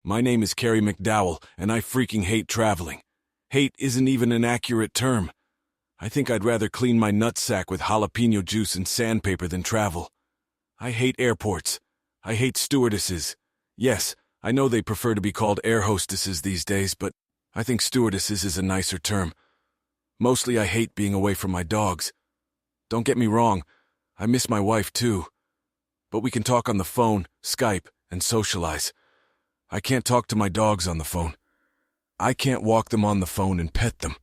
My name is Carrie McDowell, and I freaking hate traveling. Hate isn't even an accurate term. I think I'd rather clean my nutsack with jalapeno juice and sandpaper than travel. I hate airports. I hate stewardesses. Yes, I know they prefer to be called air hostesses these days, but I think stewardesses is a nicer term. Mostly I hate being away from my dogs. Don't get me wrong, I miss my wife too. But we can talk on the phone, Skype, and socialize. I can't talk to my dogs on the phone. I can't walk them on the phone and pet them.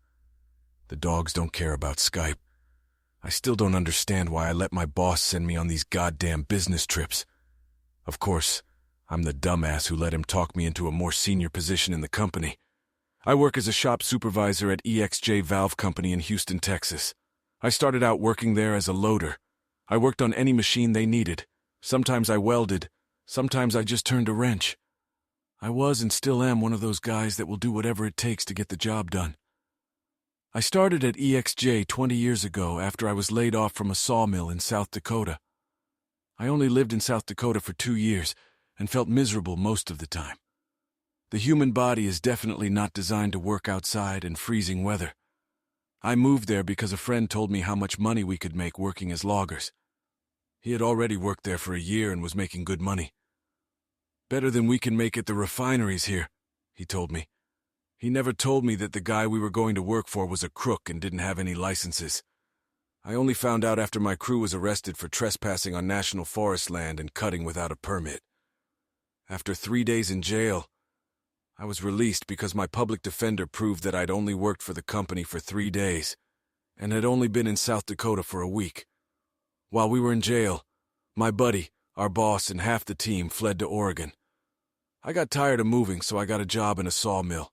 The dogs don't care about Skype. I still don't understand why I let my boss send me on these goddamn business trips. Of course, I'm the dumbass who let him talk me into a more senior position in the company. I work as a shop supervisor at EXJ Valve Company in Houston, Texas. I started out working there as a loader. I worked on any machine they needed. Sometimes I welded. Sometimes I just turned a wrench. I was and still am one of those guys that will do whatever it takes to get the job done. I started at EXJ 20 years ago after I was laid off from a sawmill in South Dakota. I only lived in South Dakota for 2 years and felt miserable most of the time. The human body is definitely not designed to work outside in freezing weather. I moved there because a friend told me how much money we could make working as loggers. He had already worked there for a year and was making good money. Better than we can make at the refineries here, he told me. He never told me that the guy we were going to work for was a crook and didn't have any licenses. I only found out after my crew was arrested for trespassing on national forest land and cutting without a permit. After 3 days in jail, I was released because my public defender proved that I'd only worked for the company for 3 days and had only been in South Dakota for a week. While we were in jail, my buddy, our boss, and half the team fled to Oregon. I got tired of moving, so I got a job in a sawmill.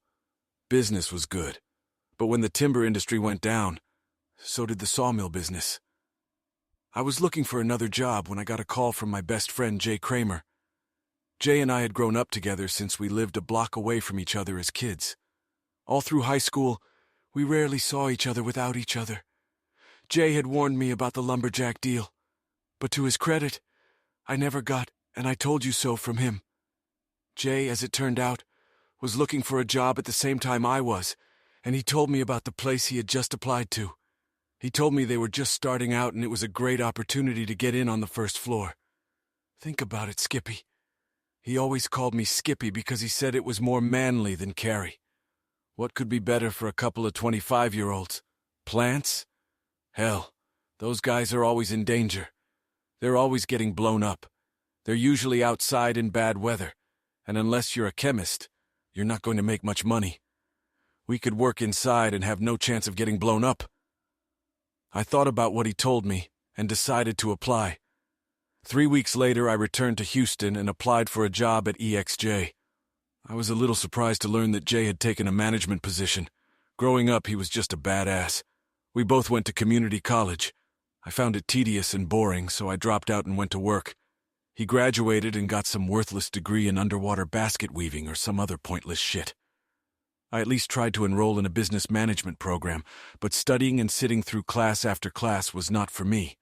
Business was good, but when the timber industry went down, so did the sawmill business. I was looking for another job when I got a call from my best friend, Jay Kramer. Jay and I had grown up together since we lived a block away from each other as kids. All through high school, we rarely saw each other without each other. Jay had warned me about the lumberjack deal, but to his credit, I never got "and I told you so" from him. Jay, as it turned out, was looking for a job at the same time I was, and he told me about the place he had just applied to. He told me they were just starting out and it was a great opportunity to get in on the first floor. Think about it, Skippy. He always called me Skippy because he said it was more manly than Carrie. What could be better for a couple of 25-year-olds? Plants? Hell, those guys are always in danger. They're always getting blown up. They're usually outside in bad weather, and unless you're a chemist, you're not going to make much money. We could work inside and have no chance of getting blown up. I thought about what he told me and decided to apply. 3 weeks later, I returned to Houston and applied for a job at EXJ. I was a little surprised to learn that Jay had taken a management position. Growing up, he was just a badass. We both went to community college. I found it tedious and boring, so I dropped out and went to work. He graduated and got some worthless degree in underwater basket weaving or some other pointless shit. I at least tried to enroll in a business management program, but studying and sitting through class after class was not for me.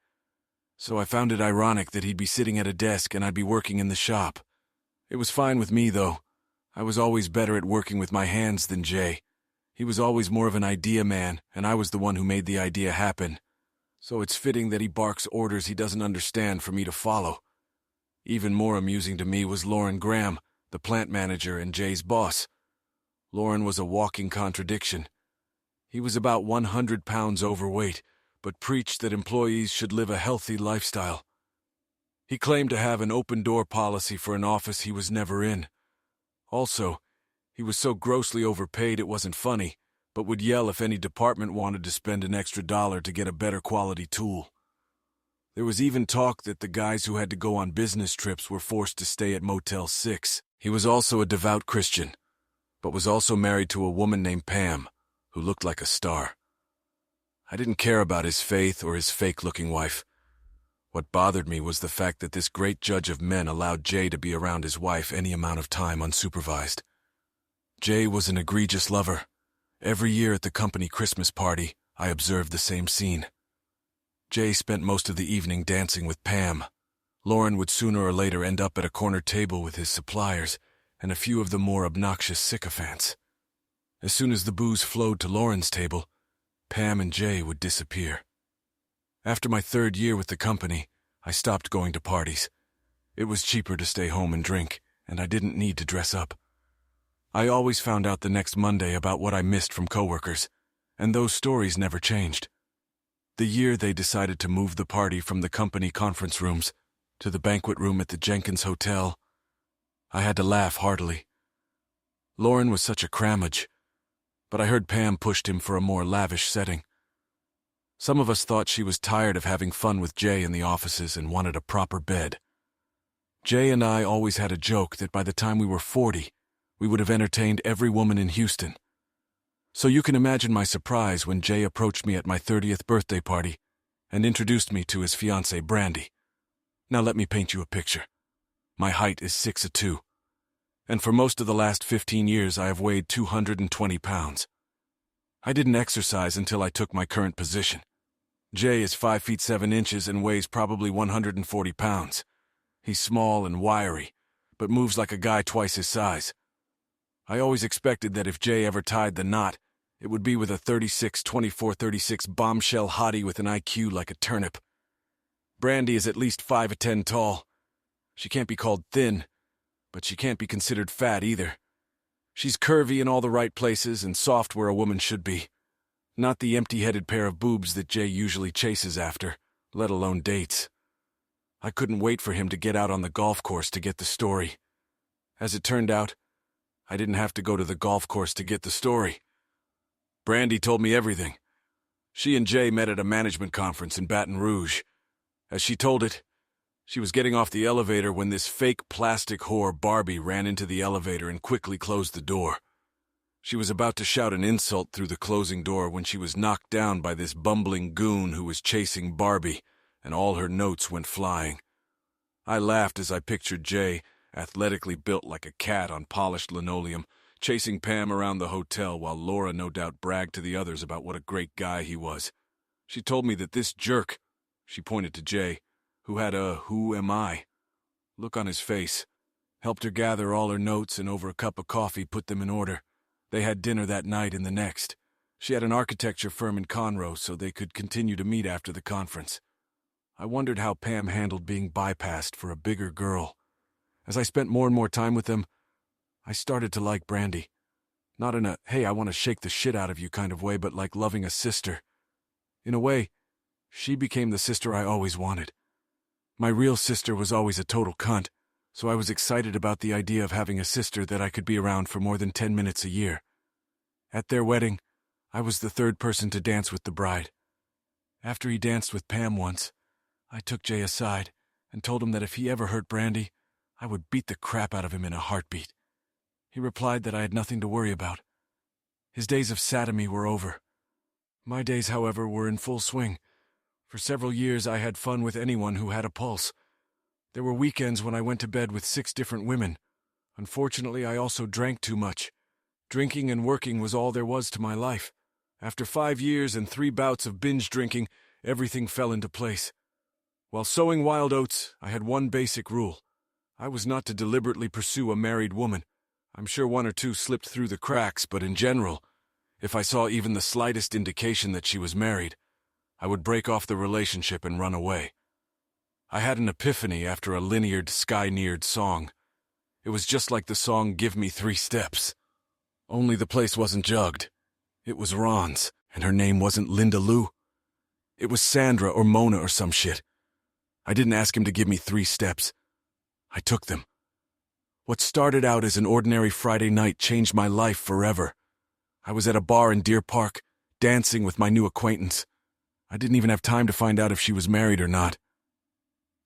So I found it ironic that he'd be sitting at a desk and I'd be working in the shop. It was fine with me, though. I was always better at working with my hands than Jay. He was always more of an idea man, and I was the one who made the idea happen. So it's fitting that he barks orders he doesn't understand for me to follow. Even more amusing to me was Lauren Graham, the plant manager and Jay's boss. Lauren was a walking contradiction. He was about 100 pounds overweight, but preached that employees should live a healthy lifestyle. He claimed to have an open-door policy for an office he was never in. Also, he was so grossly overpaid it wasn't funny, but would yell if any department wanted to spend an extra dollar to get a better quality tool. There was even talk that the guys who had to go on business trips were forced to stay at Motel 6. He was also a devout Christian, but was also married to a woman named Pam, who looked like a star. I didn't care about his faith or his fake-looking wife. What bothered me was the fact that this great judge of men allowed Jay to be around his wife any amount of time unsupervised. Jay was an egregious lover. Every year at the company Christmas party, I observed the same scene. Jay spent most of the evening dancing with Pam. Lauren would sooner or later end up at a corner table with his suppliers, and a few of the more obnoxious sycophants. As soon as the booze flowed to Lauren's table, Pam and Jay would disappear. After my 3rd year with the company, I stopped going to parties. It was cheaper to stay home and drink, and I didn't need to dress up. I always found out the next Monday about what I missed from coworkers, and those stories never changed. The year they decided to move the party from the company conference rooms to the banquet room at the Jenkins Hotel, I had to laugh heartily. Lauren was such a crammage, but I heard Pam pushed him for a more lavish setting. Some of us thought she was tired of having fun with Jay in the offices and wanted a proper bed. Jay and I always had a joke that by the time we were 40, we would have entertained every woman in Houston. So you can imagine my surprise when Jay approached me at my 30th birthday party and introduced me to his fiancée, Brandy. Now let me paint you a picture. My height is 6'2", and for most of the last 15 years I have weighed 220 pounds. I didn't exercise until I took my current position. Jay is 5 feet 7 inches and weighs probably 140 pounds. He's small and wiry, but moves like a guy twice his size. I always expected that if Jay ever tied the knot, it would be with a 36-24-36 bombshell hottie with an IQ like a turnip. Brandy is at least 5'10" tall. She can't be called thin, but she can't be considered fat either. She's curvy in all the right places and soft where a woman should be. Not the empty-headed pair of boobs that Jay usually chases after, let alone dates. I couldn't wait for him to get out on the golf course to get the story. As it turned out, I didn't have to go to the golf course to get the story. Brandy told me everything. She and Jay met at a management conference in Baton Rouge. As she told it, she was getting off the elevator when this fake plastic whore Barbie ran into the elevator and quickly closed the door. She was about to shout an insult through the closing door when she was knocked down by this bumbling goon who was chasing Barbie, and all her notes went flying. I laughed as I pictured Jay, athletically built like a cat on polished linoleum, chasing Pam around the hotel while Laura no doubt bragged to the others about what a great guy he was. She told me that this jerk, she pointed to Jay, who had a "who am I" look on his face, helped her gather all her notes and over a cup of coffee put them in order. They had dinner that night and the next. She had an architecture firm in Conroe so they could continue to meet after the conference. I wondered how Pam handled being bypassed for a bigger girl. As I spent more and more time with them, I started to like Brandy. Not in a, hey, I want to shake the shit out of you kind of way, but like loving a sister. In a way, she became the sister I always wanted. My real sister was always a total cunt, so I was excited about the idea of having a sister that I could be around for more than 10 minutes a year. At their wedding, I was the 3rd person to dance with the bride. After he danced with Pam once, I took Jay aside and told him that if he ever hurt Brandy, I would beat the crap out of him in a heartbeat. He replied that I had nothing to worry about. His days of sodomy were over. My days, however, were in full swing. For several years I had fun with anyone who had a pulse. There were weekends when I went to bed with 6 different women. Unfortunately, I also drank too much. Drinking and working was all there was to my life. After 5 years and 3 bouts of binge drinking, everything fell into place. While sowing wild oats, I had one basic rule. I was not to deliberately pursue a married woman. I'm sure 1 or 2 slipped through the cracks, but in general, if I saw even the slightest indication that she was married, I would break off the relationship and run away. I had an epiphany after a lineared, sky-neared song. It was just like the song Give Me 3 Steps. Only the place wasn't jugged. It was Ron's, and her name wasn't Linda Lou. It was Sandra or Mona or some shit. I didn't ask him to give me 3 steps. I took them. What started out as an ordinary Friday night changed my life forever. I was at a bar in Deer Park, dancing with my new acquaintance. I didn't even have time to find out if she was married or not.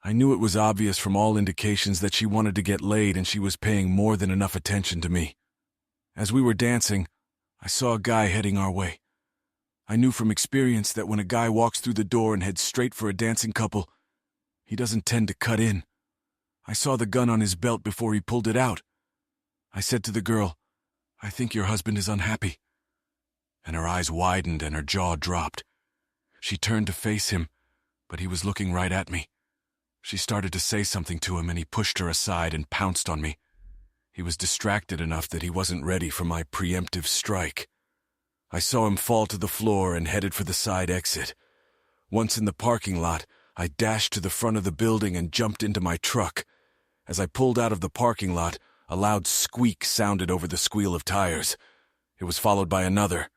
I knew it was obvious from all indications that she wanted to get laid and she was paying more than enough attention to me. As we were dancing, I saw a guy heading our way. I knew from experience that when a guy walks through the door and heads straight for a dancing couple, he doesn't tend to cut in. I saw the gun on his belt before he pulled it out. I said to the girl, "I think your husband is unhappy." And her eyes widened and her jaw dropped. She turned to face him, but he was looking right at me. She started to say something to him and he pushed her aside and pounced on me. He was distracted enough that he wasn't ready for my preemptive strike. I saw him fall to the floor and headed for the side exit. Once in the parking lot, I dashed to the front of the building and jumped into my truck. As I pulled out of the parking lot, a loud squeak sounded over the squeal of tires. It was followed by another.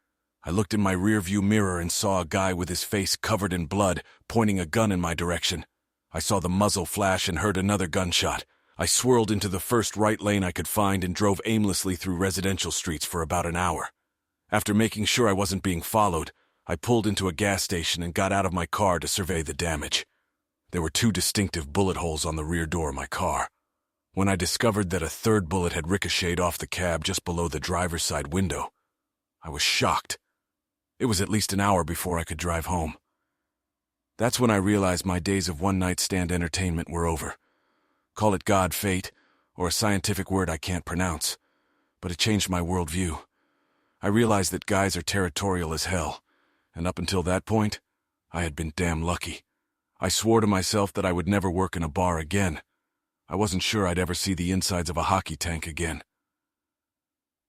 I looked in my rearview mirror and saw a guy with his face covered in blood, pointing a gun in my direction. I saw the muzzle flash and heard another gunshot. I swirled into the first right lane I could find and drove aimlessly through residential streets for about an hour. After making sure I wasn't being followed, I pulled into a gas station and got out of my car to survey the damage. There were 2 distinctive bullet holes on the rear door of my car. When I discovered that a third bullet had ricocheted off the cab just below the driver's side window, I was shocked. It was at least an hour before I could drive home. That's when I realized my days of one-night-stand entertainment were over. Call it God, fate, or a scientific word I can't pronounce, but it changed my worldview. I realized that guys are territorial as hell, and up until that point, I had been damn lucky. I swore to myself that I would never work in a bar again. I wasn't sure I'd ever see the insides of a hockey tank again.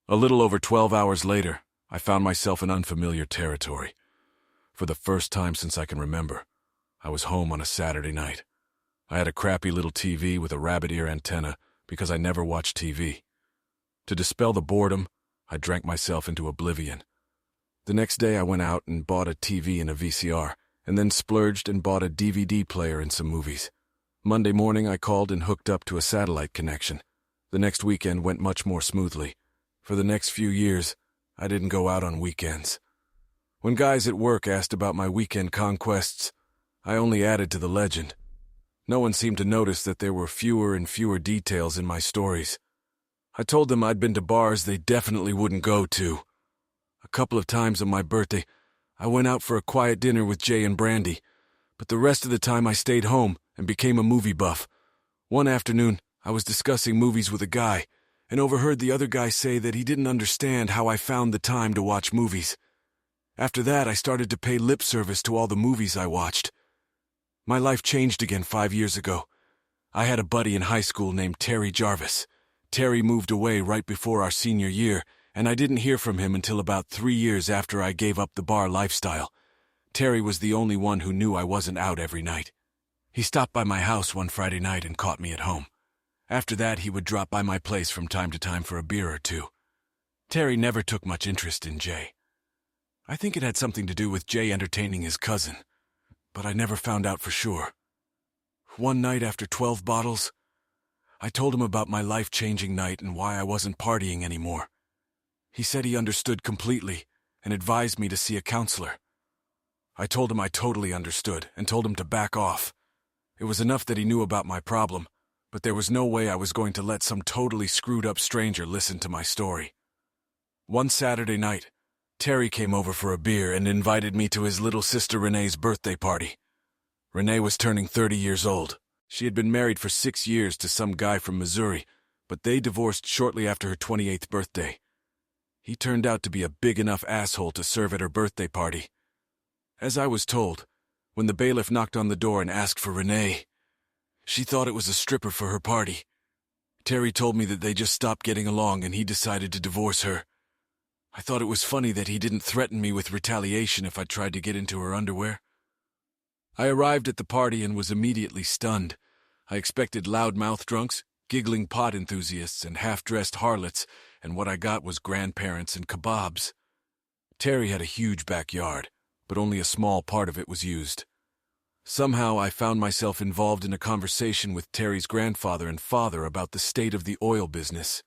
A little over 12 hours later, I found myself in unfamiliar territory. For the first time since I can remember, I was home on a Saturday night. I had a crappy little TV with a rabbit ear antenna because I never watched TV. To dispel the boredom, I drank myself into oblivion. The next day I went out and bought a TV and a VCR, and then splurged and bought a DVD player and some movies. Monday morning I called and hooked up to a satellite connection. The next weekend went much more smoothly. For the next few years, I didn't go out on weekends. When guys at work asked about my weekend conquests, I only added to the legend. No one seemed to notice that there were fewer and fewer details in my stories. I told them I'd been to bars they definitely wouldn't go to. A couple of times on my birthday, I went out for a quiet dinner with Jay and Brandy, but the rest of the time I stayed home and became a movie buff. One afternoon, I was discussing movies with a guy and overheard the other guy say that he didn't understand how I found the time to watch movies. After that, I started to pay lip service to all the movies I watched. My life changed again 5 years ago. I had a buddy in high school named Terry Jarvis. Terry moved away right before our senior year, and I didn't hear from him until about 3 years after I gave up the bar lifestyle. Terry was the only one who knew I wasn't out every night. He stopped by my house one Friday night and caught me at home. After that, he would drop by my place from time to time for a beer or two. Terry never took much interest in Jay. I think it had something to do with Jay entertaining his cousin, but I never found out for sure. One night after 12 bottles, I told him about my life-changing night and why I wasn't partying anymore. He said he understood completely and advised me to see a counselor. I told him I totally understood and told him to back off. It was enough that he knew about my problem, but there was no way I was going to let some totally screwed-up stranger listen to my story. One Saturday night, Terry came over for a beer and invited me to his little sister Renee's birthday party. Renee was turning 30 years old. She had been married for 6 years to some guy from Missouri, but they divorced shortly after her 28th birthday. He turned out to be a big enough asshole to serve at her birthday party. As I was told, when the bailiff knocked on the door and asked for Renee, she thought it was a stripper for her party. Terry told me that they just stopped getting along and he decided to divorce her. I thought it was funny that he didn't threaten me with retaliation if I tried to get into her underwear. I arrived at the party and was immediately stunned. I expected loud-mouthed drunks, giggling pot enthusiasts, and half-dressed harlots, and what I got was grandparents and kebabs. Terry had a huge backyard, but only a small part of it was used. Somehow I found myself involved in a conversation with Terry's grandfather and father about the state of the oil business.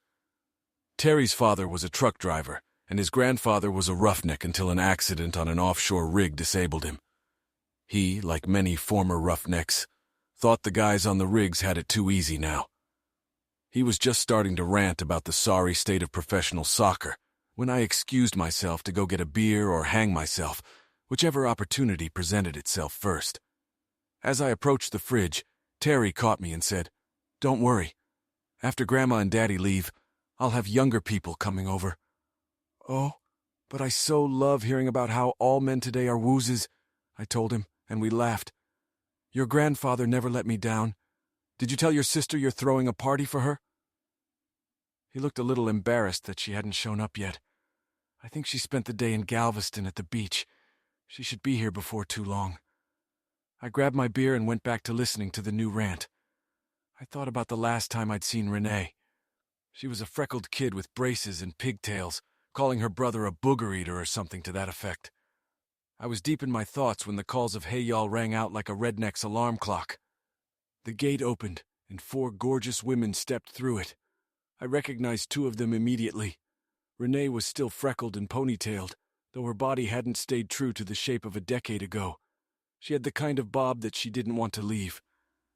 Terry's father was a truck driver, and his grandfather was a roughneck until an accident on an offshore rig disabled him. He, like many former roughnecks, thought the guys on the rigs had it too easy now. He was just starting to rant about the sorry state of professional soccer when I excused myself to go get a beer or hang myself, whichever opportunity presented itself first. As I approached the fridge, Terry caught me and said, "Don't worry. After Grandma and Daddy leave, I'll have younger people coming over." "Oh, but I so love hearing about how all men today are woozes," I told him, and we laughed. "Your grandfather never let me down. Did you tell your sister you're throwing a party for her?" He looked a little embarrassed that she hadn't shown up yet. I think she spent the day in Galveston at the beach. She should be here before too long. I grabbed my beer and went back to listening to the new rant. I thought about the last time I'd seen Renee. She was a freckled kid with braces and pigtails, calling her brother a booger eater or something to that effect. I was deep in my thoughts when the calls of "Hey y'all" rang out like a redneck's alarm clock. The gate opened, and 4 gorgeous women stepped through it. I recognized 2 of them immediately. Renee was still freckled and ponytailed, though her body hadn't stayed true to the shape of a decade ago. She had the kind of bob that she didn't want to leave.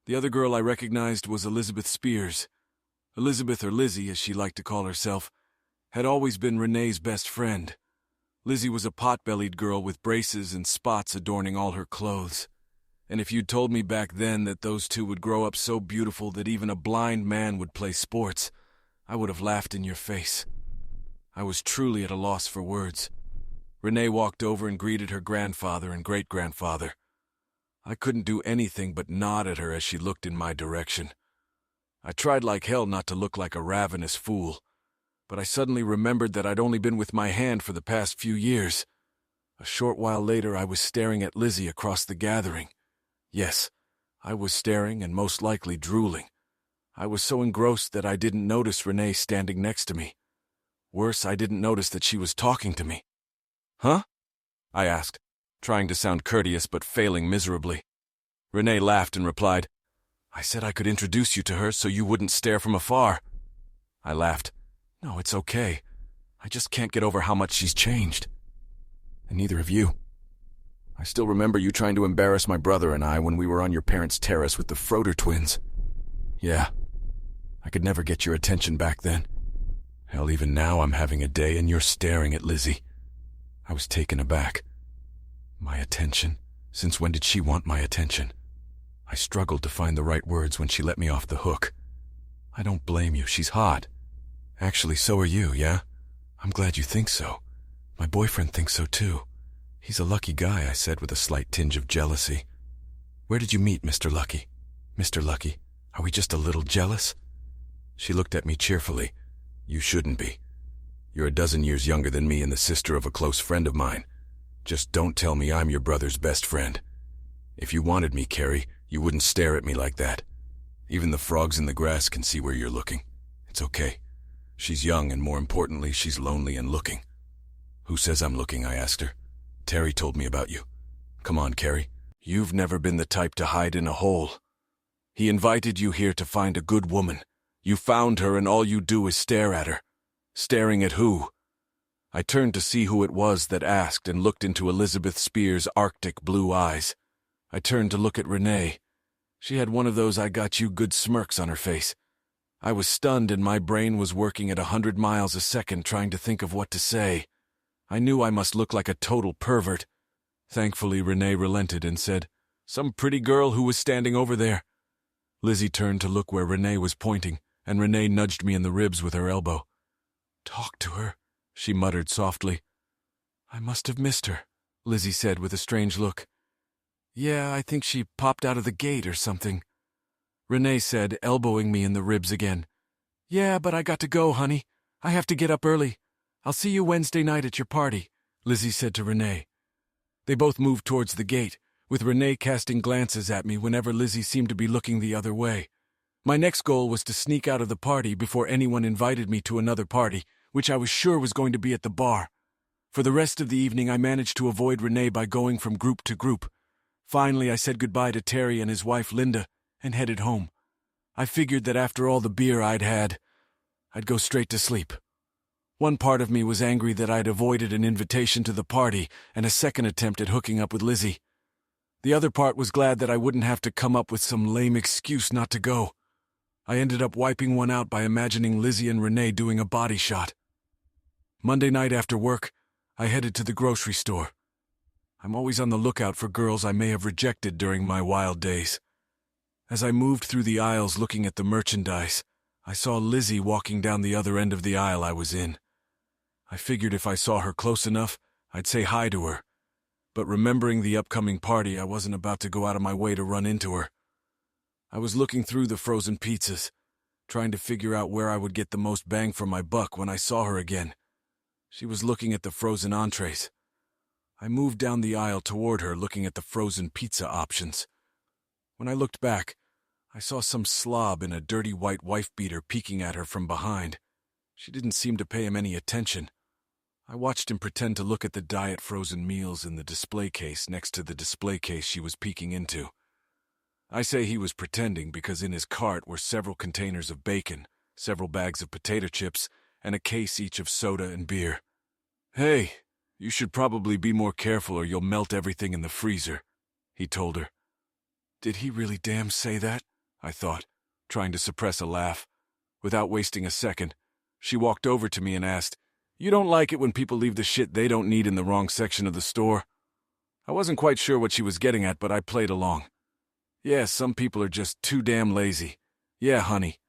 The other girl I recognized was Elizabeth Spears. Elizabeth, or Lizzie as she liked to call herself, had always been Renee's best friend. Lizzie was a pot-bellied girl with braces and spots adorning all her clothes. And if you'd told me back then that those 2 would grow up so beautiful that even a blind man would play sports, I would have laughed in your face. I was truly at a loss for words. Renee walked over and greeted her grandfather and great-grandfather. I couldn't do anything but nod at her as she looked in my direction. I tried like hell not to look like a ravenous fool, but I suddenly remembered that I'd only been with my hand for the past few years. A short while later, I was staring at Lizzie across the gathering. Yes, I was staring and most likely drooling. I was so engrossed that I didn't notice Renee standing next to me. Worse, I didn't notice that she was talking to me. "Huh?" I asked, trying to sound courteous but failing miserably. Renee laughed and replied, "I said I could introduce you to her so you wouldn't stare from afar." I laughed. "No, it's okay. I just can't get over how much she's changed. And neither have you. I still remember you trying to embarrass my brother and I when we were on your parents' terrace with the Froder twins. Yeah, I could never get your attention back then. Hell, even now I'm having a day and you're staring at Lizzie." I was taken aback. My attention? Since when did she want my attention? I struggled to find the right words when she let me off the hook. "I don't blame you, she's hot. Actually, so are you, yeah? I'm glad you think so. My boyfriend thinks so too. He's a lucky guy," I said with a slight tinge of jealousy. "Where did you meet, Mr. Lucky? Mr. Lucky, are we just a little jealous?" She looked at me cheerfully. "You shouldn't be. You're a dozen years younger than me and the sister of a close friend of mine. Just don't tell me I'm your brother's best friend. If you wanted me, Carrie, you wouldn't stare at me like that. Even the frogs in the grass can see where you're looking. It's okay. She's young, and more importantly, she's lonely and looking." "Who says I'm looking?" I asked her. "Terry told me about you. Come on, Carrie. You've never been the type to hide in a hole. He invited you here to find a good woman. You found her, and all you do is stare at her. Staring at who?" I turned to see who it was that asked and looked into Elizabeth Spears' arctic blue eyes. I turned to look at Renee. She had one of those "I got you" good smirks on her face. I was stunned and my brain was working at 100 miles a second trying to think of what to say. I knew I must look like a total pervert. Thankfully, Renee relented and said, "Some pretty girl who was standing over there." Lizzie turned to look where Renee was pointing, and Renee nudged me in the ribs with her elbow. "Talk to her," she muttered softly. "I must have missed her," Lizzie said with a strange look. "Yeah, I think she popped out of the gate or something," Renee said, elbowing me in the ribs again. "Yeah, but I got to go, honey. I have to get up early. I'll see you Wednesday night at your party," Lizzie said to Renee. They both moved towards the gate, with Renee casting glances at me whenever Lizzie seemed to be looking the other way. My next goal was to sneak out of the party before anyone invited me to another party, which I was sure was going to be at the bar. For the rest of the evening, I managed to avoid Renee by going from group to group. Finally, I said goodbye to Terry and his wife Linda and headed home. I figured that after all the beer I'd had, I'd go straight to sleep. One part of me was angry that I'd avoided an invitation to the party and a second attempt at hooking up with Lizzie. The other part was glad that I wouldn't have to come up with some lame excuse not to go. I ended up wiping one out by imagining Lizzie and Renee doing a body shot. Monday night after work, I headed to the grocery store. I'm always on the lookout for girls I may have rejected during my wild days. As I moved through the aisles looking at the merchandise, I saw Lizzie walking down the other end of the aisle I was in. I figured if I saw her close enough, I'd say hi to her. But remembering the upcoming party, I wasn't about to go out of my way to run into her. I was looking through the frozen pizzas. trying to figure out where I would get the most bang for my buck when I saw her again. She was looking at the frozen entrees. I moved down the aisle toward her, looking at the frozen pizza options. When I looked back, I saw some slob in a dirty white wife-beater peeking at her from behind. She didn't seem to pay him any attention. I watched him pretend to look at the diet frozen meals in the display case next to the display case she was peeking into. I say he was pretending because in his cart were several containers of bacon, several bags of potato chips, and a case each of soda and beer. "Hey, you should probably be more careful or you'll melt everything in the freezer," he told her. Did he really damn say that? I thought, trying to suppress a laugh. Without wasting a second, she walked over to me and asked, "You don't like it when people leave the shit they don't need in the wrong section of the store?" I wasn't quite sure what she was getting at, but I played along. "Yeah, some people are just too damn lazy. Yeah, honey.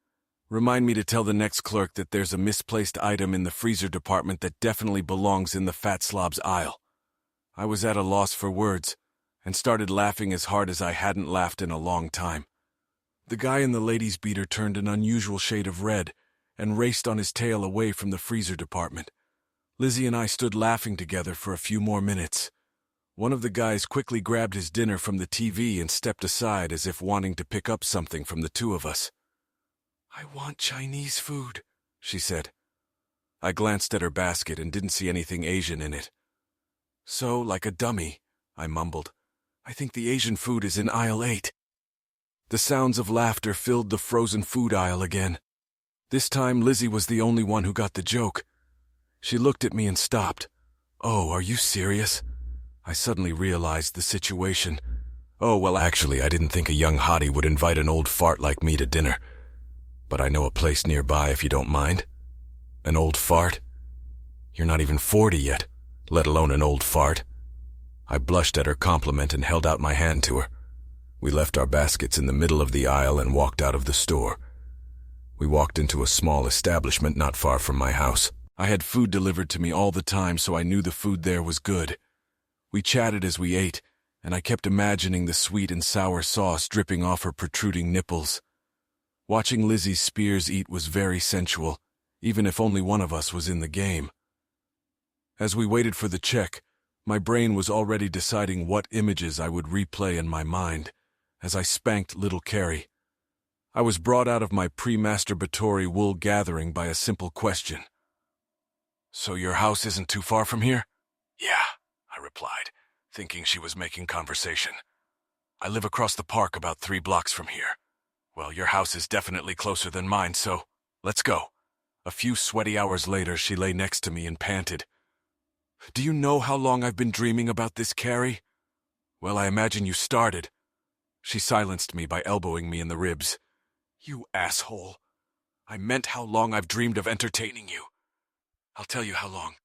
Remind me to tell the next clerk that there's a misplaced item in the freezer department that definitely belongs in the fat slob's aisle." I was at a loss for words, and started laughing as hard as I hadn't laughed in a long time. The guy in the ladies' beater turned an unusual shade of red and raced on his tail away from the freezer department. Lizzie and I stood laughing together for a few more minutes. One of the guys quickly grabbed his dinner from the TV and stepped aside as if wanting to pick up something from the two of us. "I want Chinese food," she said. I glanced at her basket and didn't see anything Asian in it. "So, like a dummy," I mumbled, "I think the Asian food is in aisle 8. The sounds of laughter filled the frozen food aisle again. This time Lizzie was the only one who got the joke. She looked at me and stopped. "Oh, are you serious?" I suddenly realized the situation. "Oh, well, actually, I didn't think a young hottie would invite an old fart like me to dinner. But I know a place nearby if you don't mind." "An old fart? You're not even 40 yet, let alone an old fart." I blushed at her compliment and held out my hand to her. We left our baskets in the middle of the aisle and walked out of the store. We walked into a small establishment not far from my house. I had food delivered to me all the time, so I knew the food there was good. We chatted as we ate, and I kept imagining the sweet and sour sauce dripping off her protruding nipples. Watching Lizzie's spears eat was very sensual, even if only one of us was in the game. As we waited for the check, my brain was already deciding what images I would replay in my mind as I spanked little Carrie. I was brought out of my pre-masturbatory wool gathering by a simple question. "So your house isn't too far from here?" "Yeah," I replied, thinking she was making conversation. "I live across the park about 3 blocks from here. Well, your house is definitely closer than mine, so let's go." A few sweaty hours later, she lay next to me and panted. "Do you know how long I've been dreaming about this, Carrie?" "Well, I imagine you started." She silenced me by elbowing me in the ribs. "You asshole. I meant how long I've dreamed of entertaining you. I'll tell you how long.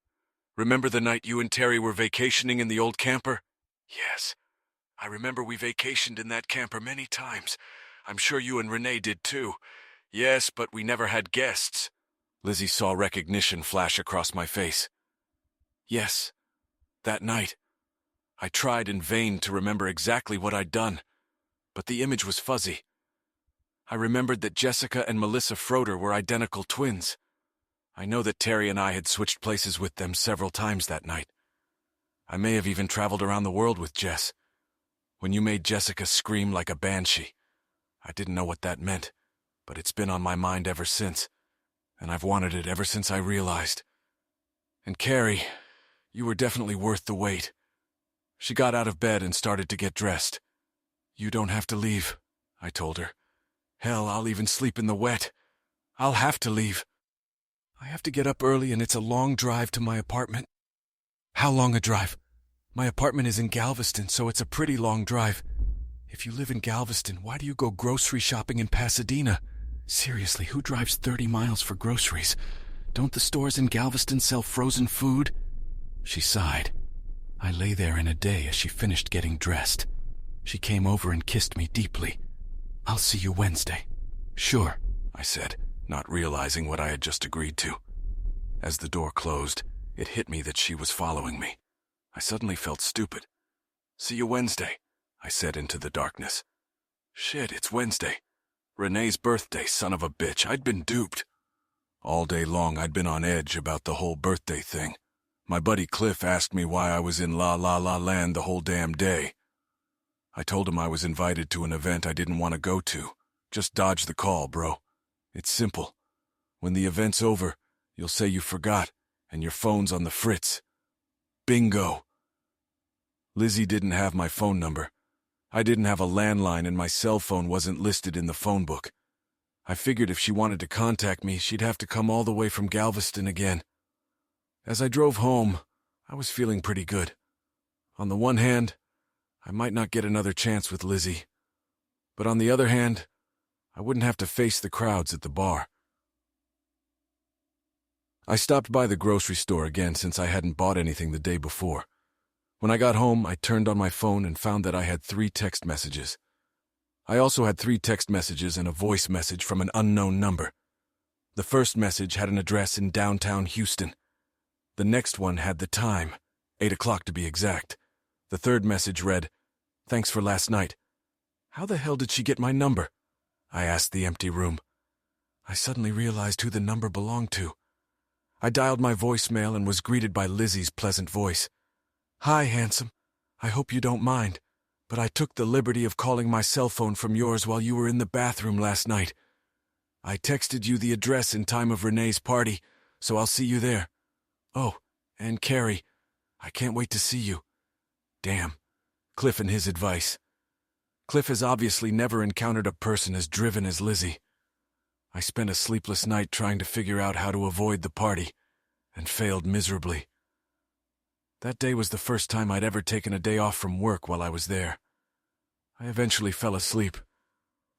Remember the night you and Terry were vacationing in the old camper?" "Yes. I remember we vacationed in that camper many times. I'm sure you and Renee did too." "Yes, but we never had guests." Lizzie saw recognition flash across my face. "Yes, that night. I tried in vain to remember exactly what I'd done, but the image was fuzzy. I remembered that Jessica and Melissa Froder were identical twins. I know that Terry and I had switched places with them several times that night. I may have even traveled around the world with Jess. When you made Jessica scream like a banshee, I didn't know what that meant, but it's been on my mind ever since, and I've wanted it ever since I realized. And Carrie, you were definitely worth the wait." She got out of bed and started to get dressed. "You don't have to leave," I told her. "Hell, I'll even sleep in the wet. I'll have to leave. I have to get up early and it's a long drive to my apartment." "How long a drive?" "My apartment is in Galveston, so it's a pretty long drive. If you live in Galveston, why do you go grocery shopping in Pasadena? Seriously, who drives 30 miles for groceries? Don't the stores in Galveston sell frozen food?" She sighed. I lay there in a day as she finished getting dressed. She came over and kissed me deeply. "I'll see you Wednesday." "Sure," I said, not realizing what I had just agreed to. As the door closed, it hit me that she was following me. I suddenly felt stupid. "See you Wednesday," I said into the darkness. Shit, it's Wednesday. Renee's birthday, son of a bitch. I'd been duped. All day long I'd been on edge about the whole birthday thing. My buddy Cliff asked me why I was in La La La Land the whole damn day. I told him I was invited to an event I didn't want to go to. Just dodge the call, bro. It's simple. When the event's over, you'll say you forgot, and your phone's on the fritz. Bingo. Lizzie didn't have my phone number. I didn't have a landline, and my cell phone wasn't listed in the phone book. I figured if she wanted to contact me, she'd have to come all the way from Galveston again. As I drove home, I was feeling pretty good. On the one hand, I might not get another chance with Lizzie. But on the other hand, I wouldn't have to face the crowds at the bar. I stopped by the grocery store again since I hadn't bought anything the day before. When I got home, I turned on my phone and found that I had 3 text messages. I also had 3 text messages and a voice message from an unknown number. The first message had an address in downtown Houston. The next one had the time, 8 o'clock to be exact. The third message read, "Thanks for last night." How the hell did she get my number? I asked the empty room. I suddenly realized who the number belonged to. I dialed my voicemail and was greeted by Lizzie's pleasant voice. "Hi, handsome. I hope you don't mind, but I took the liberty of calling my cell phone from yours while you were in the bathroom last night. I texted you the address in time of Renee's party, so I'll see you there. Oh, and Carrie, I can't wait to see you." Damn, Cliff and his advice. Cliff has obviously never encountered a person as driven as Lizzie. I spent a sleepless night trying to figure out how to avoid the party, and failed miserably. That day was the first time I'd ever taken a day off from work while I was there. I eventually fell asleep,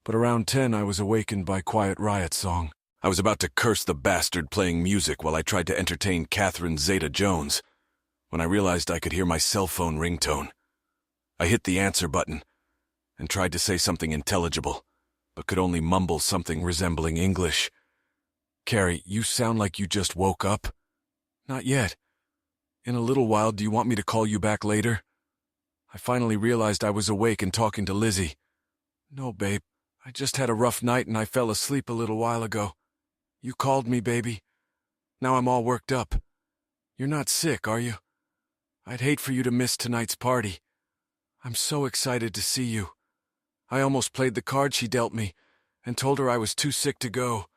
but around 10 I was awakened by Quiet Riot's song. I was about to curse the bastard playing music while I tried to entertain Catherine Zeta-Jones, when I realized I could hear my cell phone ringtone. I hit the answer button and tried to say something intelligible, but could only mumble something resembling English. "Carrie, you sound like you just woke up." "Not yet. In a little while, do you want me to call you back later?" I finally realized I was awake and talking to Lizzie. "No, babe. I just had a rough night and I fell asleep a little while ago. You called me, baby. Now I'm all worked up. You're not sick, are you? I'd hate for you to miss tonight's party. I'm so excited to see you. I almost played the card she dealt me and told her I was too sick to go,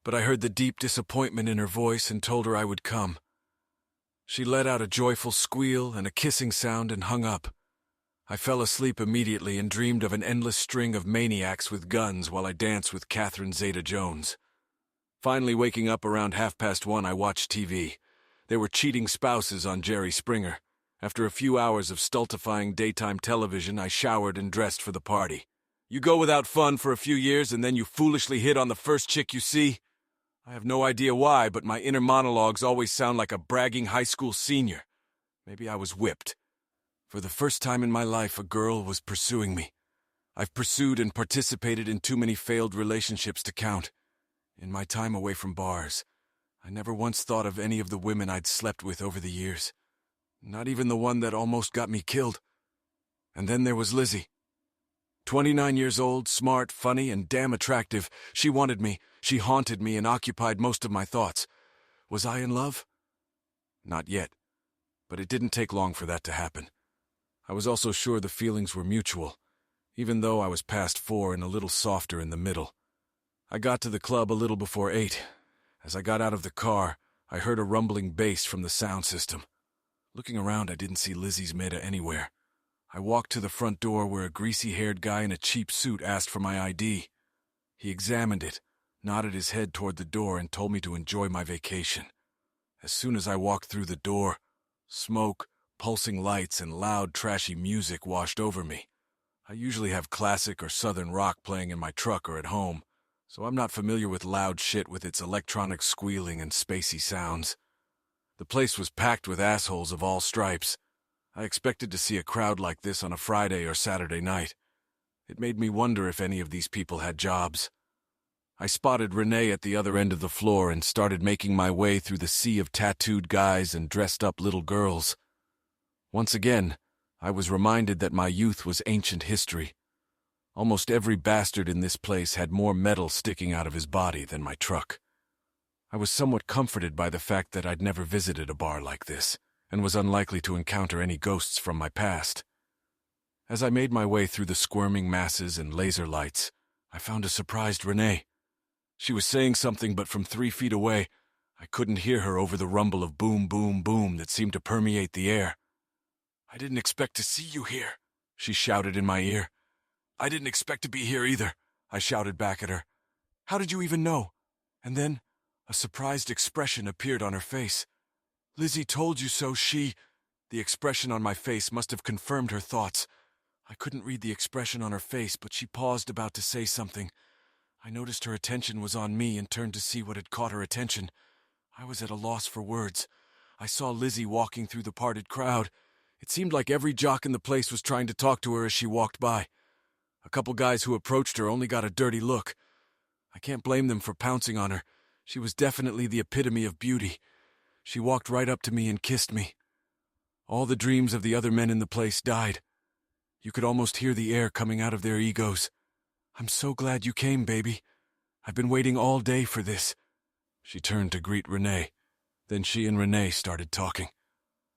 but I heard the deep disappointment in her voice and told her I would come. She let out a joyful squeal and a kissing sound and hung up. I fell asleep immediately and dreamed of an endless string of maniacs with guns while I danced with Catherine Zeta-Jones. Finally waking up around 1:30, I watched TV. There were cheating spouses on Jerry Springer. After a few hours of stultifying daytime television, I showered and dressed for the party. You go without fun for a few years and then you foolishly hit on the first chick you see? I have no idea why, but my inner monologues always sound like a bragging high school senior. Maybe I was whipped. For the first time in my life, a girl was pursuing me. I've pursued and participated in too many failed relationships to count. In my time away from bars, I never once thought of any of the women I'd slept with over the years. Not even the one that almost got me killed. And then there was Lizzie. 29 years old, smart, funny, and damn attractive. She wanted me, she haunted me, and occupied most of my thoughts. Was I in love? Not yet. But it didn't take long for that to happen. I was also sure the feelings were mutual, even though I was past 4 and a little softer in the middle. I got to the club a little before 8. As I got out of the car, I heard a rumbling bass from the sound system. Looking around, I didn't see Lizzie's Meta anywhere. I walked to the front door where a greasy-haired guy in a cheap suit asked for my ID. He examined it, nodded his head toward the door, and told me to enjoy my vacation. As soon as I walked through the door, smoke, pulsing lights, and loud, trashy music washed over me. I usually have classic or southern rock playing in my truck or at home, so I'm not familiar with loud shit with its electronic squealing and spacey sounds. The place was packed with assholes of all stripes. I expected to see a crowd like this on a Friday or Saturday night. It made me wonder if any of these people had jobs. I spotted Renee at the other end of the floor and started making my way through the sea of tattooed guys and dressed-up little girls. Once again, I was reminded that my youth was ancient history. Almost every bastard in this place had more metal sticking out of his body than my truck. I was somewhat comforted by the fact that I'd never visited a bar like this, and was unlikely to encounter any ghosts from my past. As I made my way through the squirming masses and laser lights, I found a surprised Renee. She was saying something, but from 3 feet away, I couldn't hear her over the rumble of boom, boom, boom that seemed to permeate the air. "I didn't expect to see you here," she shouted in my ear. "I didn't expect to be here either," I shouted back at her. "How did you even know?" And then a surprised expression appeared on her face. "Lizzie told you so, The expression on my face must have confirmed her thoughts. I couldn't read the expression on her face, but she paused about to say something. I noticed her attention was on me and turned to see what had caught her attention. I was at a loss for words. I saw Lizzie walking through the parted crowd. It seemed like every jock in the place was trying to talk to her as she walked by. A couple guys who approached her only got a dirty look. I can't blame them for pouncing on her. She was definitely the epitome of beauty. She walked right up to me and kissed me. All the dreams of the other men in the place died. You could almost hear the air coming out of their egos. "I'm so glad you came, baby. I've been waiting all day for this." She turned to greet Renee. Then she and Renee started talking.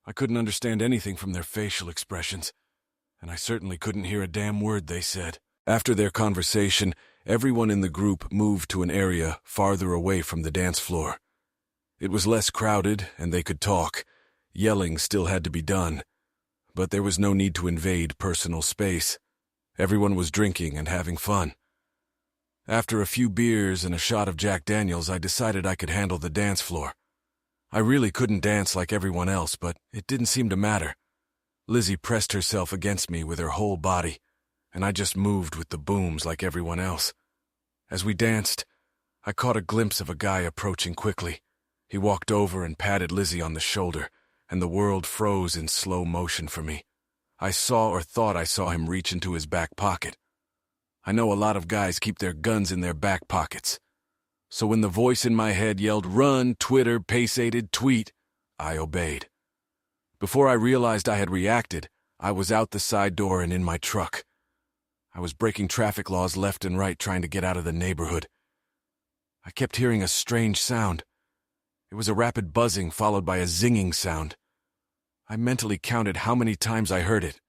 I couldn't understand anything from their facial expressions, and I certainly couldn't hear a damn word they said. After their conversation, everyone in the group moved to an area farther away from the dance floor. It was less crowded, and they could talk. Yelling still had to be done, but there was no need to invade personal space. Everyone was drinking and having fun. After a few beers and a shot of Jack Daniels, I decided I could handle the dance floor. I really couldn't dance like everyone else, but it didn't seem to matter. Lizzie pressed herself against me with her whole body, and I just moved with the booms like everyone else. As we danced, I caught a glimpse of a guy approaching quickly. He walked over and patted Lizzie on the shoulder, and the world froze in slow motion for me. I saw or thought I saw him reach into his back pocket. I know a lot of guys keep their guns in their back pockets. So when the voice in my head yelled, "Run, Twitter, pace-aided, tweet," I obeyed. Before I realized I had reacted, I was out the side door and in my truck. I was breaking traffic laws left and right trying to get out of the neighborhood. I kept hearing a strange sound. It was a rapid buzzing followed by a zinging sound. I mentally counted how many times I heard it.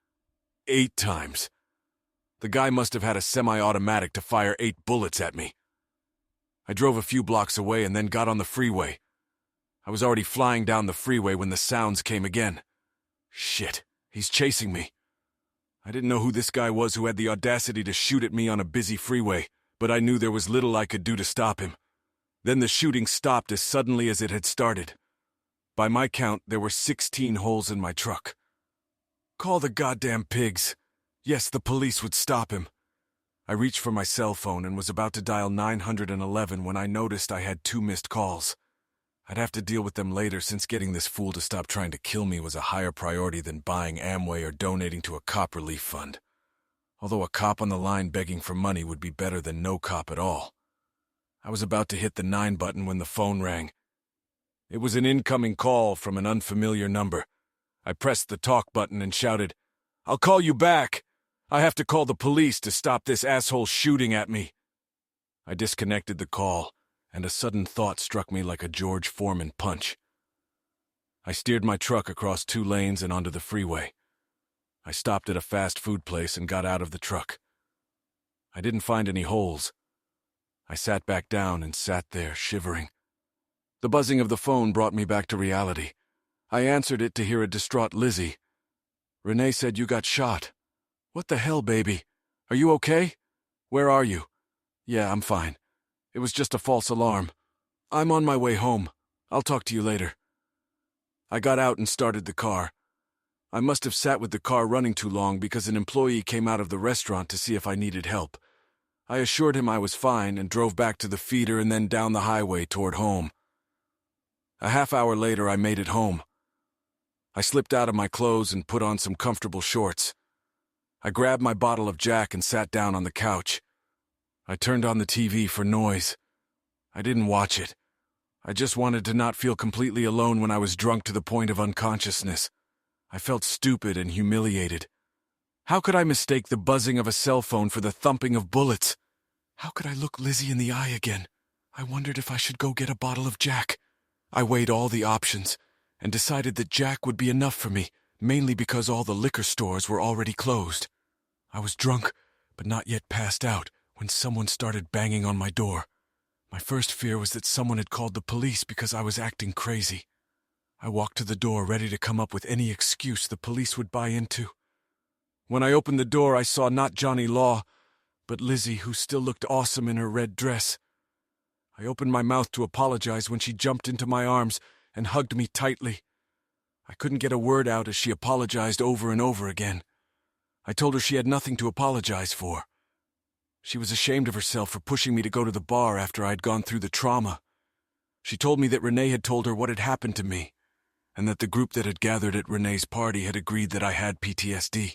8 times. The guy must have had a semi-automatic to fire 8 bullets at me. I drove a few blocks away and then got on the freeway. I was already flying down the freeway when the sounds came again. Shit, he's chasing me. I didn't know who this guy was who had the audacity to shoot at me on a busy freeway, but I knew there was little I could do to stop him. Then the shooting stopped as suddenly as it had started. By my count, there were 16 holes in my truck. Call the goddamn pigs. Yes, the police would stop him. I reached for my cell phone and was about to dial 911 when I noticed I had 2 missed calls. I'd have to deal with them later since getting this fool to stop trying to kill me was a higher priority than buying Amway or donating to a cop relief fund. Although a cop on the line begging for money would be better than no cop at all. I was about to hit the 9 button when the phone rang. It was an incoming call from an unfamiliar number. I pressed the talk button and shouted, "I'll call you back. I have to call the police to stop this asshole shooting at me." I disconnected the call, and a sudden thought struck me like a George Foreman punch. I steered my truck across 2 lanes and onto the freeway. I stopped at a fast food place and got out of the truck. I didn't find any holes. I sat back down and sat there, shivering. The buzzing of the phone brought me back to reality. I answered it to hear a distraught Lizzie. "Renee said you got shot." "What the hell, baby? Are you okay? Where are you?" "Yeah, I'm fine. It was just a false alarm. I'm on my way home. I'll talk to you later." I got out and started the car. I must have sat with the car running too long because an employee came out of the restaurant to see if I needed help. I assured him I was fine and drove back to the feeder and then down the highway toward home. A half hour later, I made it home. I slipped out of my clothes and put on some comfortable shorts. I grabbed my bottle of Jack and sat down on the couch. I turned on the TV for noise. I didn't watch it. I just wanted to not feel completely alone when I was drunk to the point of unconsciousness. I felt stupid and humiliated. How could I mistake the buzzing of a cell phone for the thumping of bullets? How could I look Lizzie in the eye again? I wondered if I should go get a bottle of Jack. I weighed all the options and decided that Jack would be enough for me, mainly because all the liquor stores were already closed. I was drunk, but not yet passed out, when someone started banging on my door. My first fear was that someone had called the police because I was acting crazy. I walked to the door ready to come up with any excuse the police would buy into. When I opened the door, I saw not Johnny Law, but Lizzie, who still looked awesome in her red dress. I opened my mouth to apologize when she jumped into my arms and hugged me tightly. I couldn't get a word out as she apologized over and over again. I told her she had nothing to apologize for. She was ashamed of herself for pushing me to go to the bar after I'd gone through the trauma. She told me that Renee had told her what had happened to me, and that the group that had gathered at Renee's party had agreed that I had PTSD.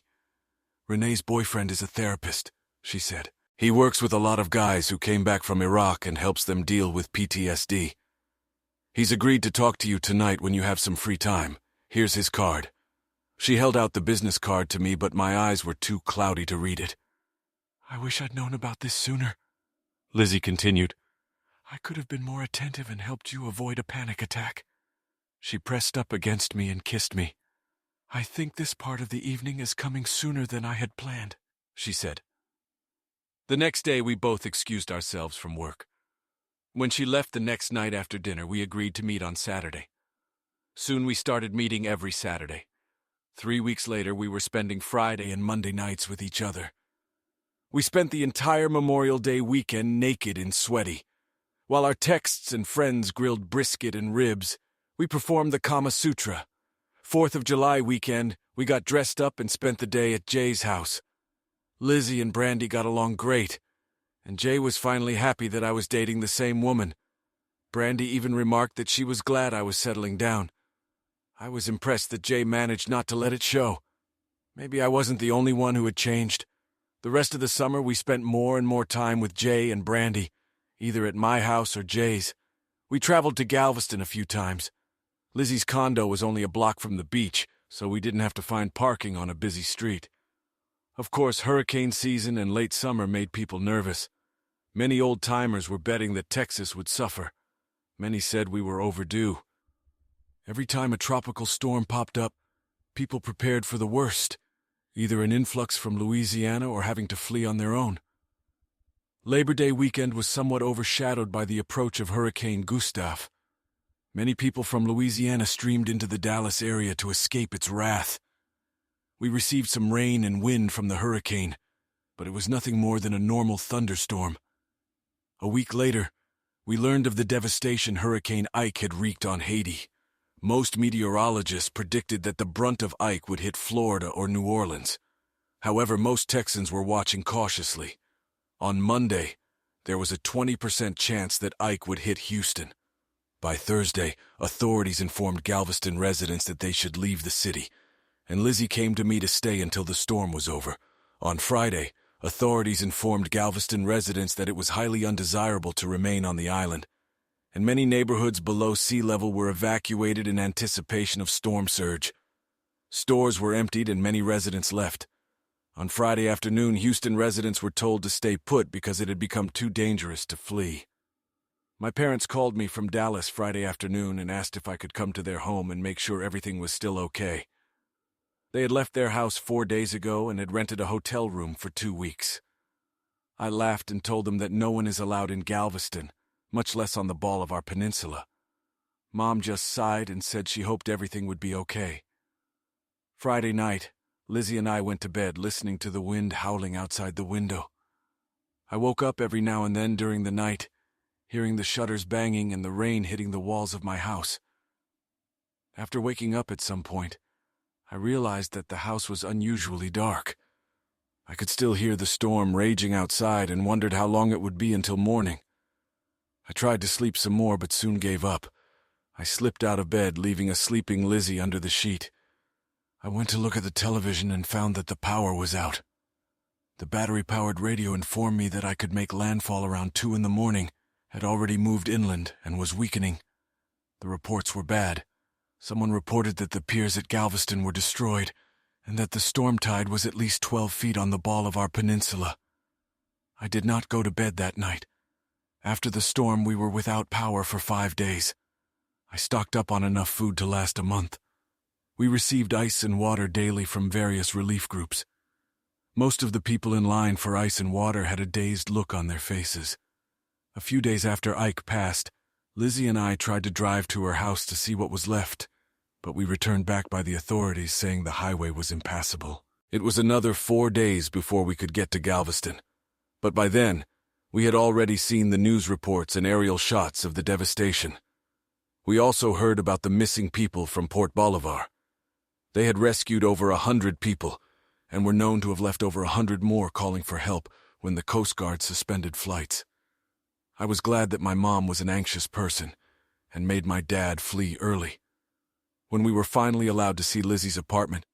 Renee's boyfriend is a therapist, she said. He works with a lot of guys who came back from Iraq and helps them deal with PTSD. He's agreed to talk to you tonight when you have some free time. Here's his card. She held out the business card to me, but my eyes were too cloudy to read it. I wish I'd known about this sooner, Lizzie continued. I could have been more attentive and helped you avoid a panic attack. She pressed up against me and kissed me. I think this part of the evening is coming sooner than I had planned, she said. The next day, we both excused ourselves from work. When she left the next night after dinner, we agreed to meet on Saturday. Soon we started meeting every Saturday. 3 weeks later, we were spending Friday and Monday nights with each other. We spent the entire Memorial Day weekend naked and sweaty. While our texts and friends grilled brisket and ribs, we performed the Kama Sutra. 4th of July weekend, we got dressed up and spent the day at Jay's house. Lizzie and Brandy got along great, and Jay was finally happy that I was dating the same woman. Brandy even remarked that she was glad I was settling down. I was impressed that Jay managed not to let it show. Maybe I wasn't the only one who had changed. The rest of the summer we spent more and more time with Jay and Brandy, either at my house or Jay's. We traveled to Galveston a few times. Lizzie's condo was only a block from the beach, so we didn't have to find parking on a busy street. Of course, hurricane season and late summer made people nervous. Many old-timers were betting that Texas would suffer. Many said we were overdue. Every time a tropical storm popped up, people prepared for the worst, either an influx from Louisiana or having to flee on their own. Labor Day weekend was somewhat overshadowed by the approach of Hurricane Gustav. Many people from Louisiana streamed into the Dallas area to escape its wrath. We received some rain and wind from the hurricane, but it was nothing more than a normal thunderstorm. A week later, we learned of the devastation Hurricane Ike had wreaked on Haiti. Most meteorologists predicted that the brunt of Ike would hit Florida or New Orleans. However, most Texans were watching cautiously. On Monday, there was a 20% chance that Ike would hit Houston. By Thursday, authorities informed Galveston residents that they should leave the city, and Lizzie came to me to stay until the storm was over. On Friday, authorities informed Galveston residents that it was highly undesirable to remain on the island, and many neighborhoods below sea level were evacuated in anticipation of storm surge. Stores were emptied and many residents left. On Friday afternoon, Houston residents were told to stay put because it had become too dangerous to flee. My parents called me from Dallas Friday afternoon and asked if I could come to their home and make sure everything was still okay. They had left their house 4 days ago and had rented a hotel room for 2 weeks. I laughed and told them that no one is allowed in Galveston, much less on the Ball of our peninsula. Mom just sighed and said she hoped everything would be okay. Friday night, Lizzie and I went to bed listening to the wind howling outside the window. I woke up every now and then during the night, hearing the shutters banging and the rain hitting the walls of my house. After waking up at some point, I realized that the house was unusually dark. I could still hear the storm raging outside and wondered how long it would be until morning. I tried to sleep some more but soon gave up. I slipped out of bed, leaving a sleeping Lizzie under the sheet. I went to look at the television and found that the power was out. The battery-powered radio informed me that I could make landfall around 2 in the morning, had already moved inland, and was weakening. The reports were bad. Someone reported that the piers at Galveston were destroyed, and that the storm tide was at least 12 feet on the ball of our peninsula. I did not go to bed that night. After the storm, we were without power for 5 days. I stocked up on enough food to last a month. We received ice and water daily from various relief groups. Most of the people in line for ice and water had a dazed look on their faces. A few days after Ike passed, Lizzie and I tried to drive to her house to see what was left, but we returned back by the authorities saying the highway was impassable. It was another 4 days before we could get to Galveston, but by then, we had already seen the news reports and aerial shots of the devastation. We also heard about the missing people from Port Bolivar. They had rescued over 100 people, and were known to have left over 100 more calling for help when the Coast Guard suspended flights. I was glad that my mom was an anxious person, and made my dad flee early. When we were finally allowed to see Lizzie's apartment,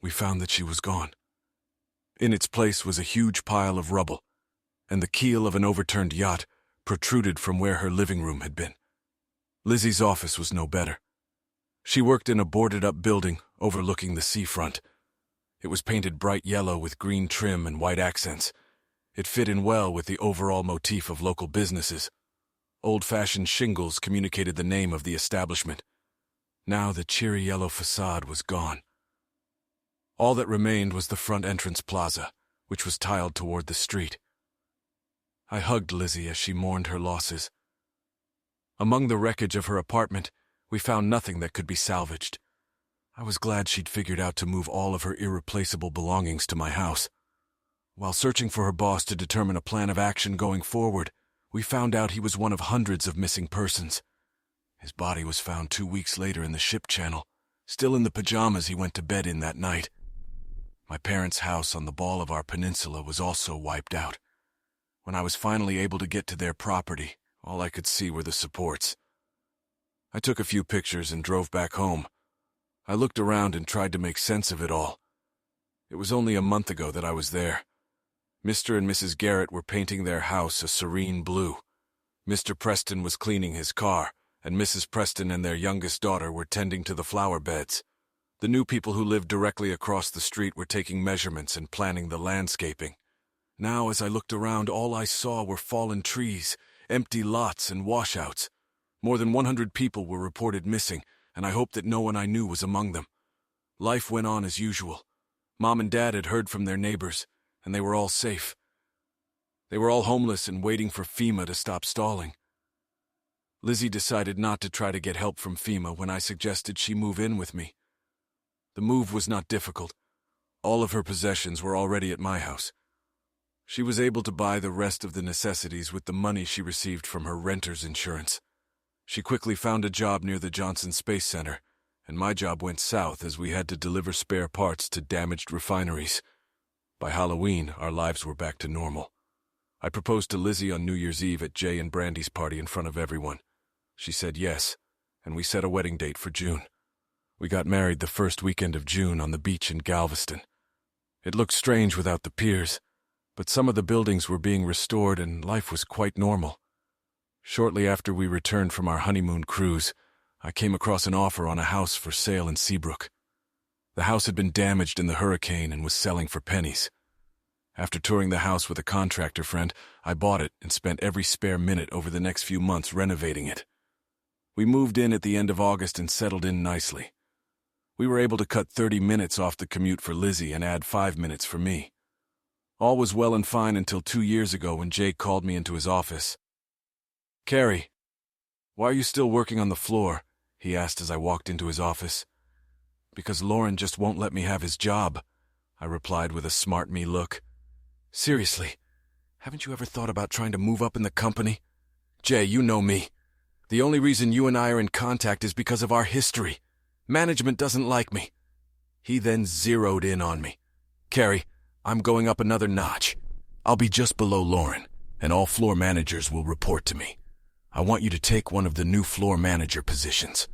we found that she was gone. In its place was a huge pile of rubble, and the keel of an overturned yacht protruded from where her living room had been. Lizzie's office was no better. She worked in a boarded-up building overlooking the seafront. It was painted bright yellow with green trim and white accents. It fit in well with the overall motif of local businesses. Old-fashioned shingles communicated the name of the establishment. Now the cheery yellow facade was gone. All that remained was the front entrance plaza, which was tiled toward the street. I hugged Lizzie as she mourned her losses. Among the wreckage of her apartment, we found nothing that could be salvaged. I was glad she'd figured out to move all of her irreplaceable belongings to my house. While searching for her boss to determine a plan of action going forward, we found out he was one of hundreds of missing persons. His body was found 2 weeks later in the ship channel, still in the pajamas he went to bed in that night. My parents' house on the Bolivar Peninsula was also wiped out. When I was finally able to get to their property, all I could see were the supports. I took a few pictures and drove back home. I looked around and tried to make sense of it all. It was only a month ago that I was there. Mr. and Mrs. Garrett were painting their house a serene blue. Mr. Preston was cleaning his car, and Mrs. Preston and their youngest daughter were tending to the flower beds. The new people who lived directly across the street were taking measurements and planning the landscaping. Now, as I looked around, all I saw were fallen trees, empty lots, and washouts. More than 100 people were reported missing, and I hoped that no one I knew was among them. Life went on as usual. Mom and Dad had heard from their neighbors, and they were all safe. They were all homeless and waiting for FEMA to stop stalling. Lizzie decided not to try to get help from FEMA when I suggested she move in with me. The move was not difficult. All of her possessions were already at my house. She was able to buy the rest of the necessities with the money she received from her renter's insurance. She quickly found a job near the Johnson Space Center, and my job went south as we had to deliver spare parts to damaged refineries. By Halloween, our lives were back to normal. I proposed to Lizzie on New Year's Eve at Jay and Brandy's party in front of everyone. She said yes, and we set a wedding date for June. We got married the first weekend of June on the beach in Galveston. It looked strange without the piers, but some of the buildings were being restored and life was quite normal. Shortly after we returned from our honeymoon cruise, I came across an offer on a house for sale in Seabrook. The house had been damaged in the hurricane and was selling for pennies. After touring the house with a contractor friend, I bought it and spent every spare minute over the next few months renovating it. We moved in at the end of August and settled in nicely. We were able to cut 30 minutes off the commute for Lizzie and add 5 minutes for me. All was well and fine until 2 years ago when Jake called me into his office. "Carrie, why are you still working on the floor?" he asked as I walked into his office. "Because Lauren just won't let me have his job," I replied with a smart me look. "Seriously, haven't you ever thought about trying to move up in the company? Jay, you know me. The only reason you and I are in contact is because of our history. Management doesn't like me." He then zeroed in on me. "Carrie, I'm going up another notch. I'll be just below Lauren, and all floor managers will report to me. I want you to take one of the new floor manager positions."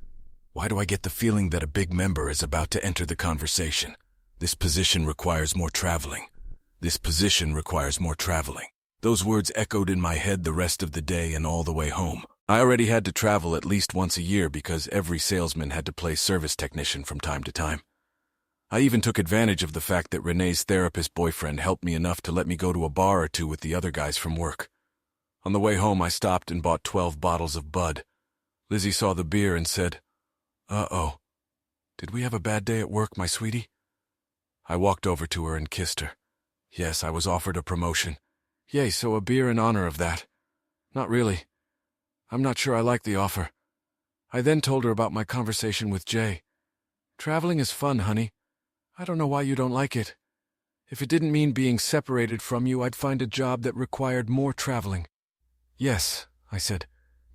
Why do I get the feeling that a big member is about to enter the conversation? This position requires more traveling. This position requires more traveling. Those words echoed in my head the rest of the day and all the way home. I already had to travel at least once a year because every salesman had to play service technician from time to time. I even took advantage of the fact that Renee's therapist boyfriend helped me enough to let me go to a bar or two with the other guys from work. On the way home, I stopped and bought 12 bottles of Bud. Lizzie saw the beer and said, "Uh-oh. Did we have a bad day at work, my sweetie?" I walked over to her and kissed her. Yes, I was offered a promotion. Yay, so a beer in honor of that. Not really. I'm not sure I like the offer. I then told her about my conversation with Jay. Traveling is fun, honey. I don't know why you don't like it. If it didn't mean being separated from you, I'd find a job that required more traveling. Yes, I said.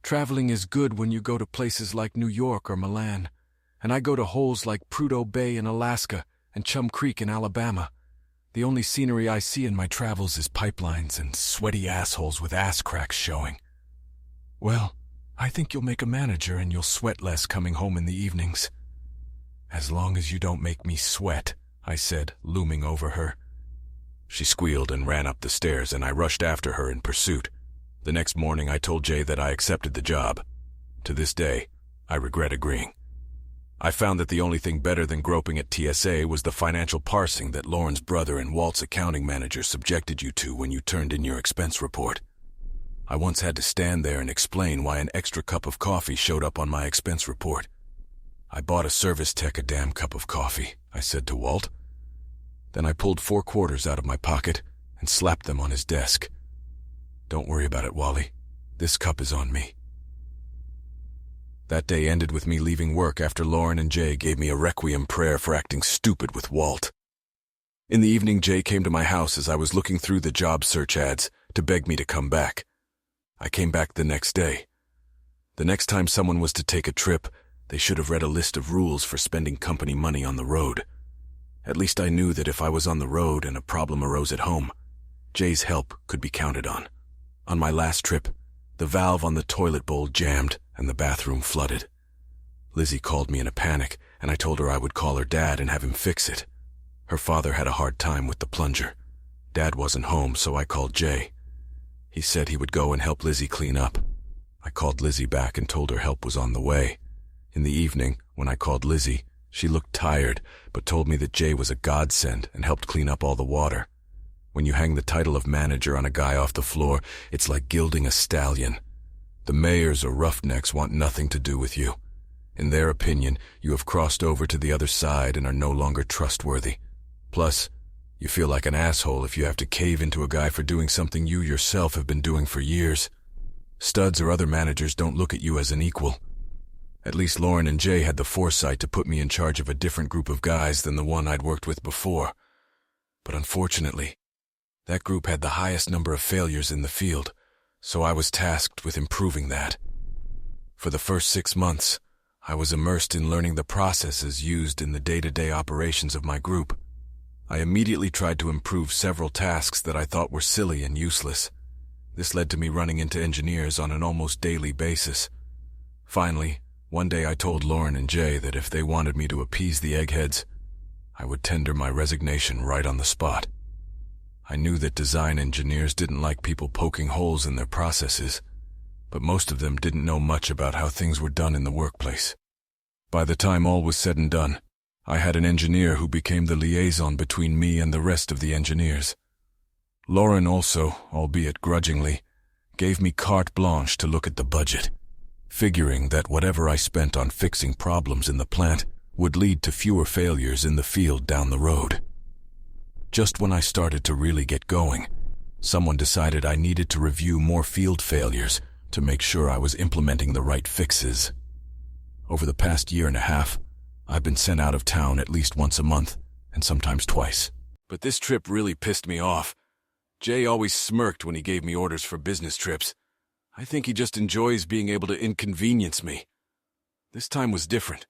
Traveling is good when you go to places like New York or Milan, and I go to holes like Prudhoe Bay in Alaska and Chum Creek in Alabama. The only scenery I see in my travels is pipelines and sweaty assholes with ass cracks showing. Well, I think you'll make a manager and you'll sweat less coming home in the evenings. As long as you don't make me sweat, I said, looming over her. She squealed and ran up the stairs, and I rushed after her in pursuit. The next morning, I told Jay that I accepted the job. To this day, I regret agreeing. I found that the only thing better than groping at TSA was the financial parsing that Lauren's brother and Walt's accounting manager subjected you to when you turned in your expense report. I once had to stand there and explain why an extra cup of coffee showed up on my expense report. I bought a service tech a damn cup of coffee, I said to Walt. Then I pulled 4 quarters out of my pocket and slapped them on his desk. Don't worry about it, Wally. This cup is on me. That day ended with me leaving work after Lauren and Jay gave me a requiem prayer for acting stupid with Walt. In the evening, Jay came to my house as I was looking through the job search ads to beg me to come back. I came back the next day. The next time someone was to take a trip, they should have read a list of rules for spending company money on the road. At least I knew that if I was on the road and a problem arose at home, Jay's help could be counted on. On my last trip, the valve on the toilet bowl jammed and the bathroom flooded. Lizzie called me in a panic, and I told her I would call her dad and have him fix it. Her father had a hard time with the plunger. Dad wasn't home, so I called Jay. He said he would go and help Lizzie clean up. I called Lizzie back and told her help was on the way. In the evening, when I called Lizzie, she looked tired, but told me that Jay was a godsend and helped clean up all the water. When you hang the title of manager on a guy off the floor, it's like gilding a stallion. The mayors or roughnecks want nothing to do with you. In their opinion, you have crossed over to the other side and are no longer trustworthy. Plus, you feel like an asshole if you have to cave into a guy for doing something you yourself have been doing for years. Studs or other managers don't look at you as an equal. At least Lauren and Jay had the foresight to put me in charge of a different group of guys than the one I'd worked with before. But unfortunately, that group had the highest number of failures in the field, so I was tasked with improving that. For the first 6 months, I was immersed in learning the processes used in the day-to-day operations of my group. I immediately tried to improve several tasks that I thought were silly and useless. This led to me running into engineers on an almost daily basis. Finally, one day I told Lauren and Jay that if they wanted me to appease the eggheads, I would tender my resignation right on the spot. I knew that design engineers didn't like people poking holes in their processes, but most of them didn't know much about how things were done in the workplace. By the time all was said and done, I had an engineer who became the liaison between me and the rest of the engineers. Lauren also, albeit grudgingly, gave me carte blanche to look at the budget, figuring that whatever I spent on fixing problems in the plant would lead to fewer failures in the field down the road. Just when I started to really get going, someone decided I needed to review more field failures to make sure I was implementing the right fixes. Over the past year and a half, I've been sent out of town at least once a month, and sometimes twice. But this trip really pissed me off. Jay always smirked when he gave me orders for business trips. I think he just enjoys being able to inconvenience me. This time was different.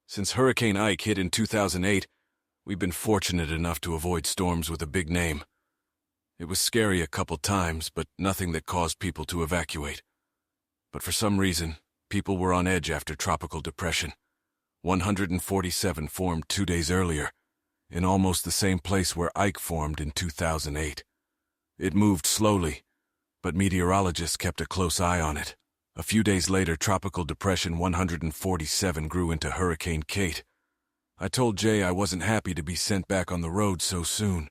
Since Hurricane Ike hit in 2008, we've been fortunate enough to avoid storms with a big name. It was scary a couple times, but nothing that caused people to evacuate. But for some reason, people were on edge after tropical depression. 147 formed 2 days earlier, in almost the same place where Ike formed in 2008. It moved slowly, but meteorologists kept a close eye on it. A few days later, Tropical Depression 147 grew into Hurricane Kate. I told Jay I wasn't happy to be sent back on the road so soon.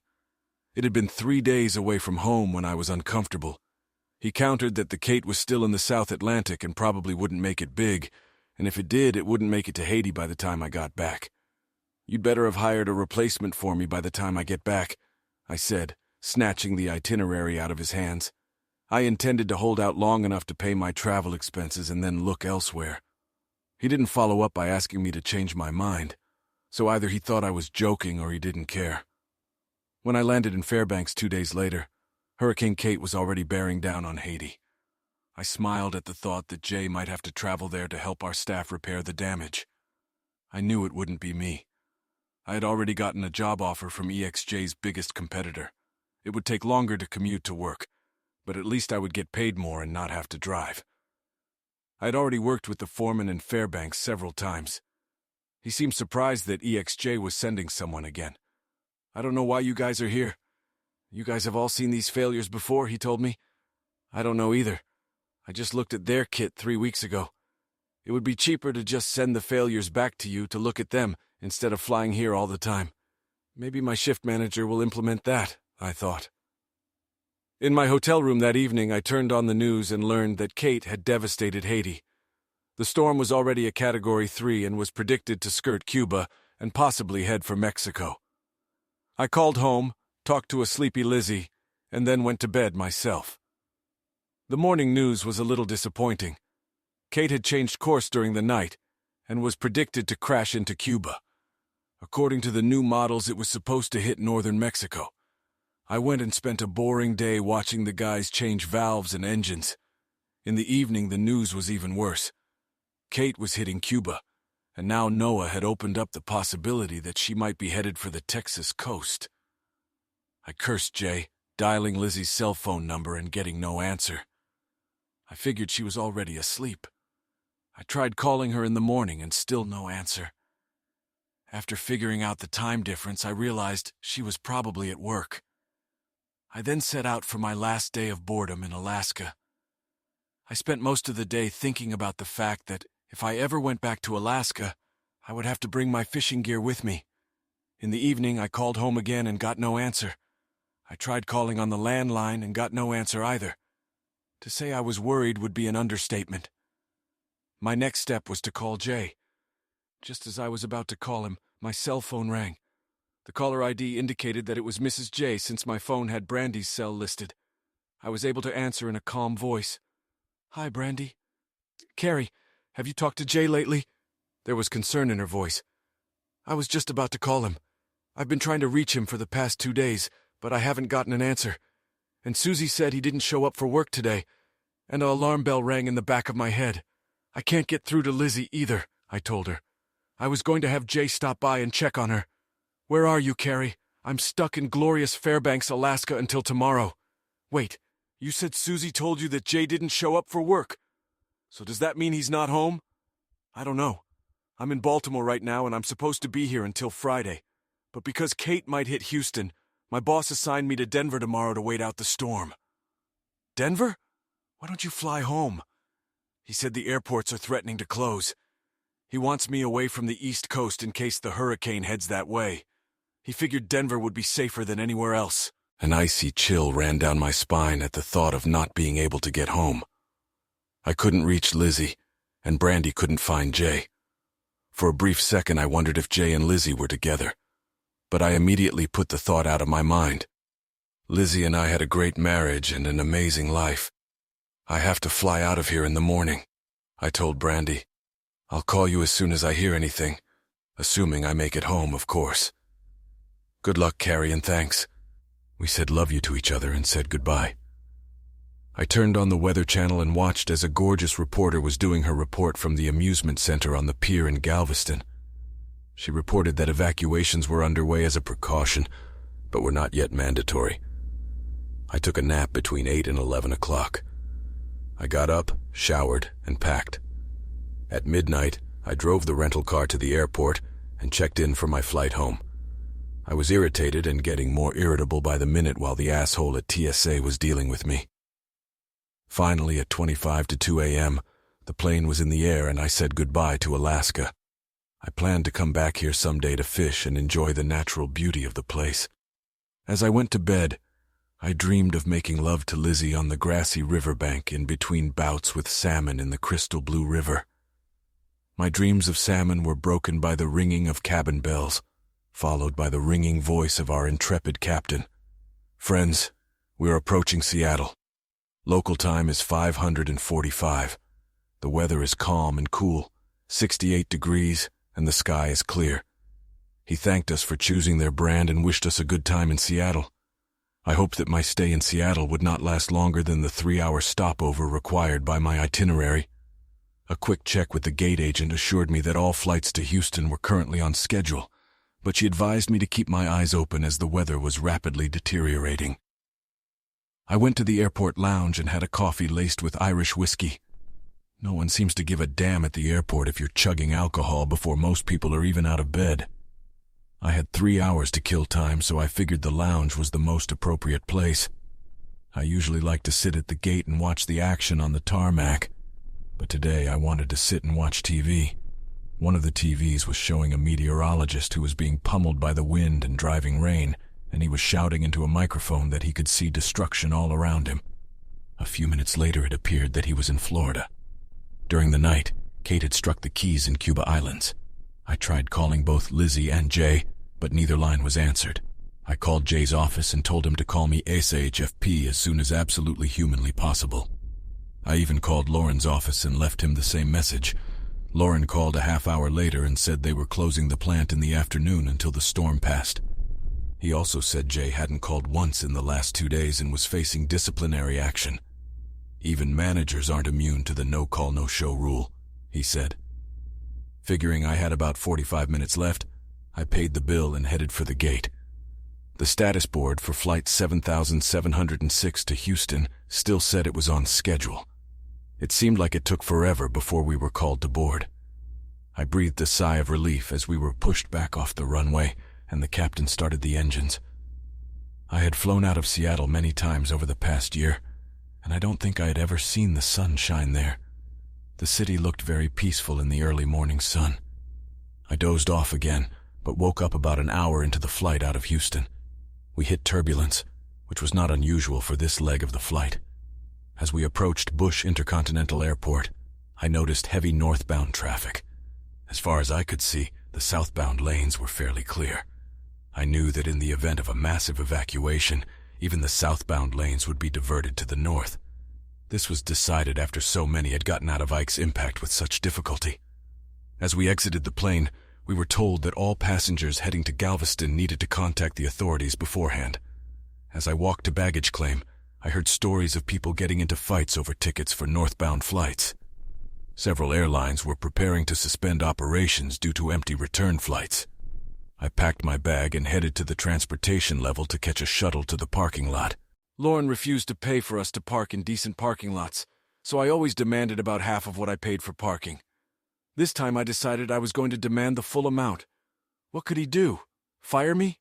It had been 3 days away from home when I was uncomfortable. He countered that the Kate was still in the South Atlantic and probably wouldn't make it big, and if it did, it wouldn't make it to Haiti by the time I got back. "You'd better have hired a replacement for me by the time I get back," I said, snatching the itinerary out of his hands. I intended to hold out long enough to pay my travel expenses and then look elsewhere. He didn't follow up by asking me to change my mind, so either he thought I was joking or he didn't care. When I landed in Fairbanks 2 days later, Hurricane Kate was already bearing down on Haiti. I smiled at the thought that Jay might have to travel there to help our staff repair the damage. I knew it wouldn't be me. I had already gotten a job offer from EXJ's biggest competitor. It would take longer to commute to work, but at least I would get paid more and not have to drive. I had already worked with the foreman in Fairbanks several times. He seemed surprised that EXJ was sending someone again. "I don't know why you guys are here. You guys have all seen these failures before," he told me. "I don't know either. I just looked at their kit 3 weeks ago. It would be cheaper to just send the failures back to you to look at them instead of flying here all the time. Maybe my shift manager will implement that," I thought. In my hotel room that evening, I turned on the news and learned that Kate had devastated Haiti. The storm was already a Category 3 and was predicted to skirt Cuba and possibly head for Mexico. I called home, talked to a sleepy Lizzie, and then went to bed myself. The morning news was a little disappointing. Kate had changed course during the night and was predicted to crash into Cuba. According to the new models, it was supposed to hit northern Mexico. I went and spent a boring day watching the guys change valves and engines. In the evening, the news was even worse. Kate was hitting Cuba, and now NOAA had opened up the possibility that she might be headed for the Texas coast. I cursed Jay, dialing Lizzie's cell phone number and getting no answer. I figured she was already asleep. I tried calling her in the morning and still no answer. After figuring out the time difference, I realized she was probably at work. I then set out for my last day of boredom in Alaska. I spent most of the day thinking about the fact that if I ever went back to Alaska, I would have to bring my fishing gear with me. In the evening, I called home again and got no answer. I tried calling on the landline and got no answer either. To say I was worried would be an understatement. My next step was to call Jay. Just as I was about to call him, my cell phone rang. The caller ID indicated that it was Mrs. J since my phone had Brandy's cell listed. I was able to answer in a calm voice. "Hi, Brandy." "Carrie, have you talked to Jay lately?" There was concern in her voice. "I was just about to call him. I've been trying to reach him for the past 2 days, but I haven't gotten an answer. And Susie said he didn't show up for work today, and an alarm bell rang in the back of my head. I can't get through to Lizzie either," I told her. "I was going to have Jay stop by and check on her. Where are you, Carrie? I'm stuck in glorious Fairbanks, Alaska until tomorrow. Wait, you said Susie told you that Jay didn't show up for work. So does that mean he's not home? I don't know. I'm in Baltimore right now and I'm supposed to be here until Friday. But because Kate might hit Houston, my boss assigned me to Denver tomorrow to wait out the storm." "Denver? Why don't you fly home?" "He said the airports are threatening to close. He wants me away from the East Coast in case the hurricane heads that way. He figured Denver would be safer than anywhere else." An icy chill ran down my spine at the thought of not being able to get home. I couldn't reach Lizzie, and Brandy couldn't find Jay. For a brief second, I wondered if Jay and Lizzie were together. But I immediately put the thought out of my mind. Lizzie and I had a great marriage and an amazing life. "I have to fly out of here in the morning," I told Brandy. "I'll call you as soon as I hear anything, assuming I make it home, of course." "Good luck, Carrie, and thanks." We said love you to each other and said goodbye. I turned on the Weather Channel and watched as a gorgeous reporter was doing her report from the amusement center on the pier in Galveston. She reported that evacuations were underway as a precaution, but were not yet mandatory. I took a nap between 8 and 11 o'clock. I got up, showered, and packed. At midnight, I drove the rental car to the airport and checked in for my flight home. I was irritated and getting more irritable by the minute while the asshole at TSA was dealing with me. Finally, at 25 to 2 a.m., the plane was in the air and I said goodbye to Alaska. I planned to come back here someday to fish and enjoy the natural beauty of the place. As I went to bed, I dreamed of making love to Lizzie on the grassy riverbank in between bouts with salmon in the crystal blue river. My dreams of salmon were broken by the ringing of cabin bells, followed by the ringing voice of our intrepid captain. Friends, we're approaching Seattle. Local time is 5:45. The weather is calm and cool, 68 degrees, and the sky is clear. He thanked us for choosing their brand and wished us a good time in Seattle. I hoped that my stay in Seattle would not last longer than the 3-hour stopover required by my itinerary. A quick check with the gate agent assured me that all flights to Houston were currently on schedule, but she advised me to keep my eyes open as the weather was rapidly deteriorating. I went to the airport lounge and had a coffee laced with Irish whiskey. No one seems to give a damn at the airport if you're chugging alcohol before most people are even out of bed. I had 3 hours to kill time, so I figured the lounge was the most appropriate place. I usually like to sit at the gate and watch the action on the tarmac, but today I wanted to sit and watch TV. One of the TVs was showing a meteorologist who was being pummeled by the wind and driving rain, and he was shouting into a microphone that he could see destruction all around him. A few minutes later it appeared that he was in Florida. During the night, Kate had struck the Keys in Cuba Islands. I tried calling both Lizzie and Jay, but neither line was answered. I called Jay's office and told him to call me SHFP as soon as absolutely humanly possible. I even called Lauren's office and left him the same message. Lauren called a half-hour later and said they were closing the plant in the afternoon until the storm passed. He also said Jay hadn't called once in the last 2 days and was facing disciplinary action. Even managers aren't immune to the no-call, no-show rule, he said. Figuring I had about 45 minutes left, I paid the bill and headed for the gate. The status board for Flight 7706 to Houston still said it was on schedule. It seemed like it took forever before we were called to board. I breathed a sigh of relief as we were pushed back off the runway and the captain started the engines. I had flown out of Seattle many times over the past year, and I don't think I had ever seen the sun shine there. The city looked very peaceful in the early morning sun. I dozed off again, but woke up about an hour into the flight out of Houston. We hit turbulence, which was not unusual for this leg of the flight. As we approached Bush Intercontinental Airport, I noticed heavy northbound traffic. As far as I could see, the southbound lanes were fairly clear. I knew that in the event of a massive evacuation, even the southbound lanes would be diverted to the north. This was decided after so many had gotten out of Ike's impact with such difficulty. As we exited the plane, we were told that all passengers heading to Galveston needed to contact the authorities beforehand. As I walked to baggage claim, I heard stories of people getting into fights over tickets for northbound flights. Several airlines were preparing to suspend operations due to empty return flights. I packed my bag and headed to the transportation level to catch a shuttle to the parking lot. Lauren refused to pay for us to park in decent parking lots, so I always demanded about half of what I paid for parking. This time I decided I was going to demand the full amount. What could he do? Fire me?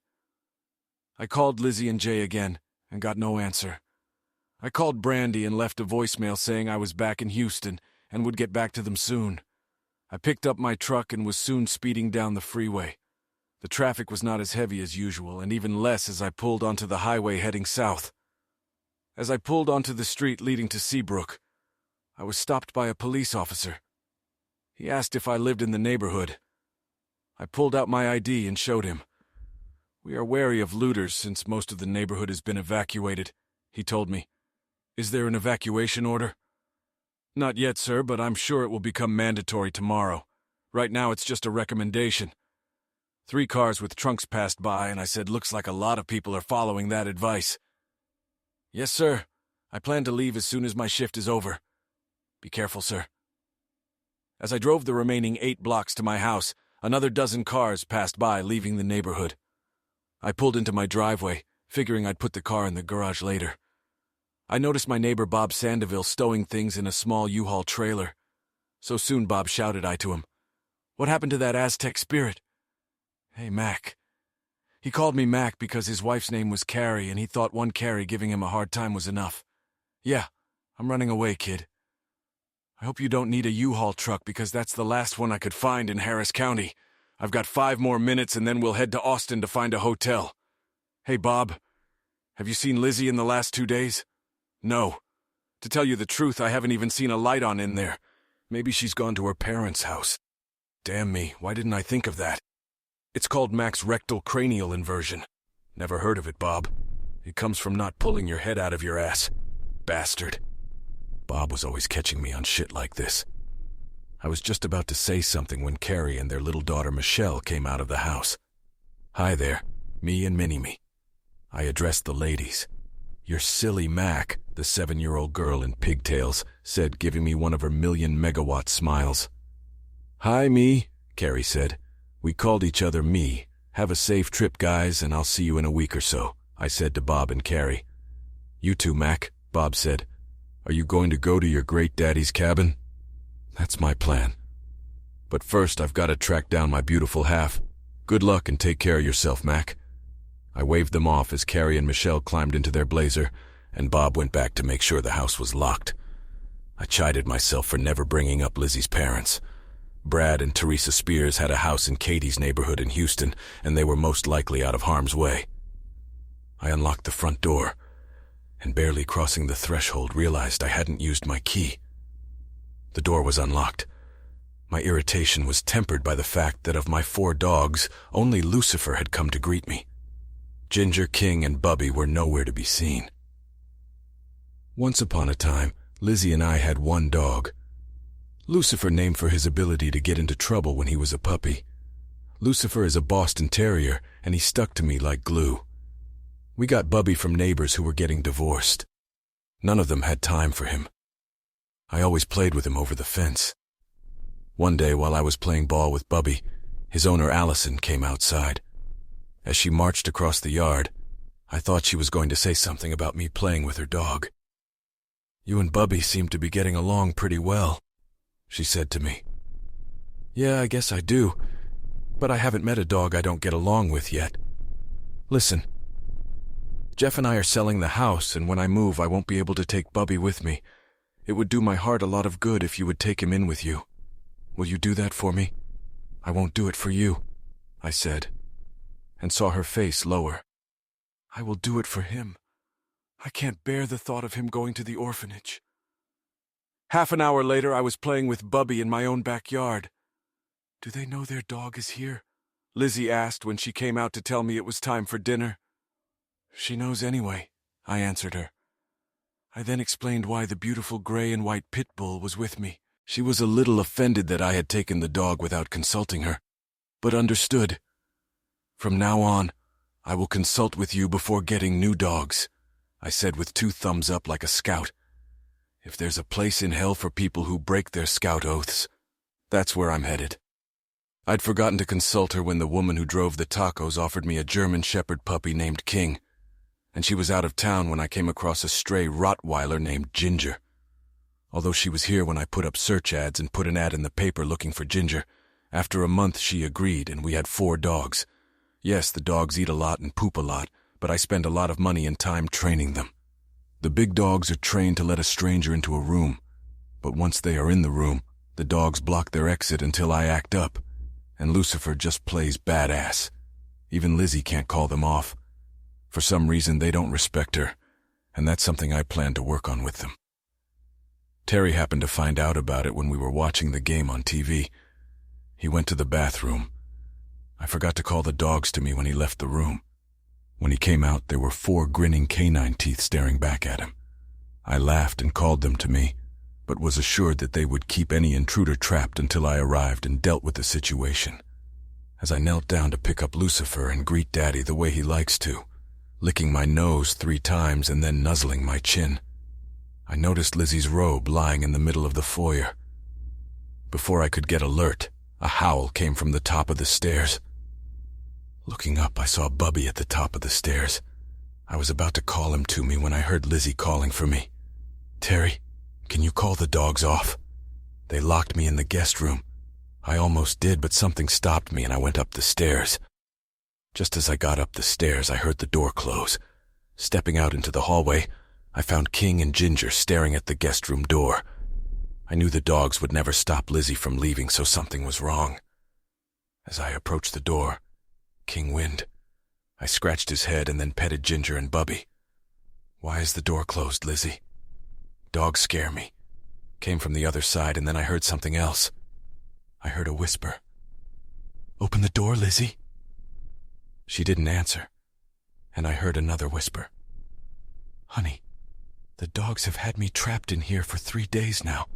I called Lizzie and Jay again and got no answer. I called Brandy and left a voicemail saying I was back in Houston and would get back to them soon. I picked up my truck and was soon speeding down the freeway. The traffic was not as heavy as usual, and even less as I pulled onto the highway heading south. As I pulled onto the street leading to Seabrook, I was stopped by a police officer. He asked if I lived in the neighborhood. I pulled out my ID and showed him. "We are wary of looters since most of the neighborhood has been evacuated," he told me. "Is there an evacuation order?" "Not yet, sir, but I'm sure it will become mandatory tomorrow. Right now it's just a recommendation." 3 cars with trunks passed by, and I said, "Looks like a lot of people are following that advice." "Yes, sir. I plan to leave as soon as my shift is over." "Be careful, sir." As I drove the remaining 8 blocks to my house, another 12 cars passed by, leaving the neighborhood. I pulled into my driveway, figuring I'd put the car in the garage later. I noticed my neighbor Bob Sandeville stowing things in a small U-Haul trailer. So soon Bob shouted I to him, "What happened to that Aztec spirit?" "Hey, Mac." He called me Mac because his wife's name was Carrie and he thought one Carrie giving him a hard time was enough. "Yeah, I'm running away, kid. I hope you don't need a U-Haul truck because that's the last one I could find in Harris County. I've got 5 more minutes and then we'll head to Austin to find a hotel. Hey, Bob, have you seen Lizzie in the last 2 days? No. To tell you the truth, I haven't even seen a light on in there. Maybe she's gone to her parents' house. Damn me, why didn't I think of that? It's called max rectal cranial inversion. Never heard of it, Bob. It comes from not pulling your head out of your ass. Bastard. Bob was always catching me on shit like this. I was just about to say something when Carrie and their little daughter Michelle came out of the house. Hi there, me and Mini-Me. I addressed the ladies. Your silly Mac, the 7-year-old girl in pigtails, said, giving me one of her 1,000,000-megawatt smiles. Hi, me, Carrie said. We called each other Me. Have a safe trip, guys, and I'll see you in a week or so, I said to Bob and Carrie. You too, Mac, Bob said. Are you going to go to your great daddy's cabin? That's my plan. But first, I've got to track down my beautiful half. Good luck and take care of yourself, Mac. I waved them off as Carrie and Michelle climbed into their Blazer, and Bob went back to make sure the house was locked. I chided myself for never bringing up Lizzie's parents. Brad and Teresa Spears had a house in Katie's neighborhood in Houston, and they were most likely out of harm's way. I unlocked the front door, and barely crossing the threshold realized I hadn't used my key. The door was unlocked. My irritation was tempered by the fact that of my 4 dogs, only Lucifer had come to greet me. Ginger, King, and Bubby were nowhere to be seen. Once upon a time, Lizzie and I had one dog. Lucifer, named for his ability to get into trouble when he was a puppy. Lucifer is a Boston Terrier, and he stuck to me like glue. We got Bubby from neighbors who were getting divorced. None of them had time for him. I always played with him over the fence. One day while I was playing ball with Bubby, his owner Allison came outside. As she marched across the yard, I thought she was going to say something about me playing with her dog. You and Bubby seem to be getting along pretty well, she said to me. Yeah, I guess I do, but I haven't met a dog I don't get along with yet. Listen, Jeff and I are selling the house, and when I move I won't be able to take Bubby with me. It would do my heart a lot of good if you would take him in with you. Will you do that for me? I won't do it for you, I said, and saw her face lower. I will do it for him. I can't bear the thought of him going to the orphanage. Half an hour later, I was playing with Bubby in my own backyard. Do they know their dog is here? Lizzie asked when she came out to tell me it was time for dinner. She knows anyway, I answered her. I then explained why the beautiful gray and white pit bull was with me. She was a little offended that I had taken the dog without consulting her, but understood. From now on, I will consult with you before getting new dogs, I said with 2 thumbs up like a scout. If there's a place in hell for people who break their scout oaths, that's where I'm headed. I'd forgotten to consult her when the woman who drove the tacos offered me a German Shepherd puppy named King, and she was out of town when I came across a stray Rottweiler named Ginger. Although she was here when I put up search ads and put an ad in the paper looking for Ginger, after a month she agreed and we had 4 dogs. Yes, the dogs eat a lot and poop a lot, but I spend a lot of money and time training them. The big dogs are trained to let a stranger into a room, but once they are in the room, the dogs block their exit until I act up, and Lucifer just plays badass. Even Lizzie can't call them off. For some reason, they don't respect her, and that's something I plan to work on with them. Terry happened to find out about it when we were watching the game on TV. He went to the bathroom. I forgot to call the dogs to me when he left the room. When he came out, there were 4 grinning canine teeth staring back at him. I laughed and called them to me, but was assured that they would keep any intruder trapped until I arrived and dealt with the situation. As I knelt down to pick up Lucifer and greet Daddy the way he likes to, licking my nose 3 times and then nuzzling my chin, I noticed Lizzie's robe lying in the middle of the foyer. Before I could get alert, a howl came from the top of the stairs. Looking up, I saw Bubby at the top of the stairs. I was about to call him to me when I heard Lizzie calling for me. Terry, can you call the dogs off? They locked me in the guest room. I almost did, but something stopped me and I went up the stairs. Just as I got up the stairs, I heard the door close. Stepping out into the hallway, I found King and Ginger staring at the guest room door. I knew the dogs would never stop Lizzie from leaving, so something was wrong. As I approached the door, King Wind, I scratched his head and then petted Ginger and Bubby. "Why is the door closed, Lizzie?" "Dogs scare me." Came from the other side, and then I heard something else. I heard a whisper. "Open the door, Lizzie." She didn't answer, and I heard another whisper. "Honey, the dogs have had me trapped in here for 3 days now.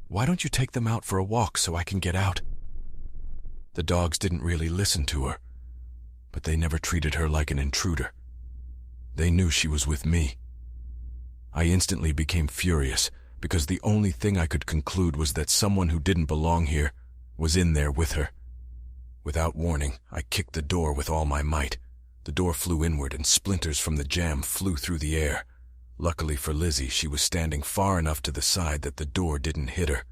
Why don't you take them out for a walk so I can get out?" The dogs didn't really listen to her, but they never treated her like an intruder. They knew she was with me. I instantly became furious because the only thing I could conclude was that someone who didn't belong here was in there with her. Without warning, I kicked the door with all my might. The door flew inward and splinters from the jamb flew through the air. Luckily for Lizzie, she was standing far enough to the side that the door didn't hit her.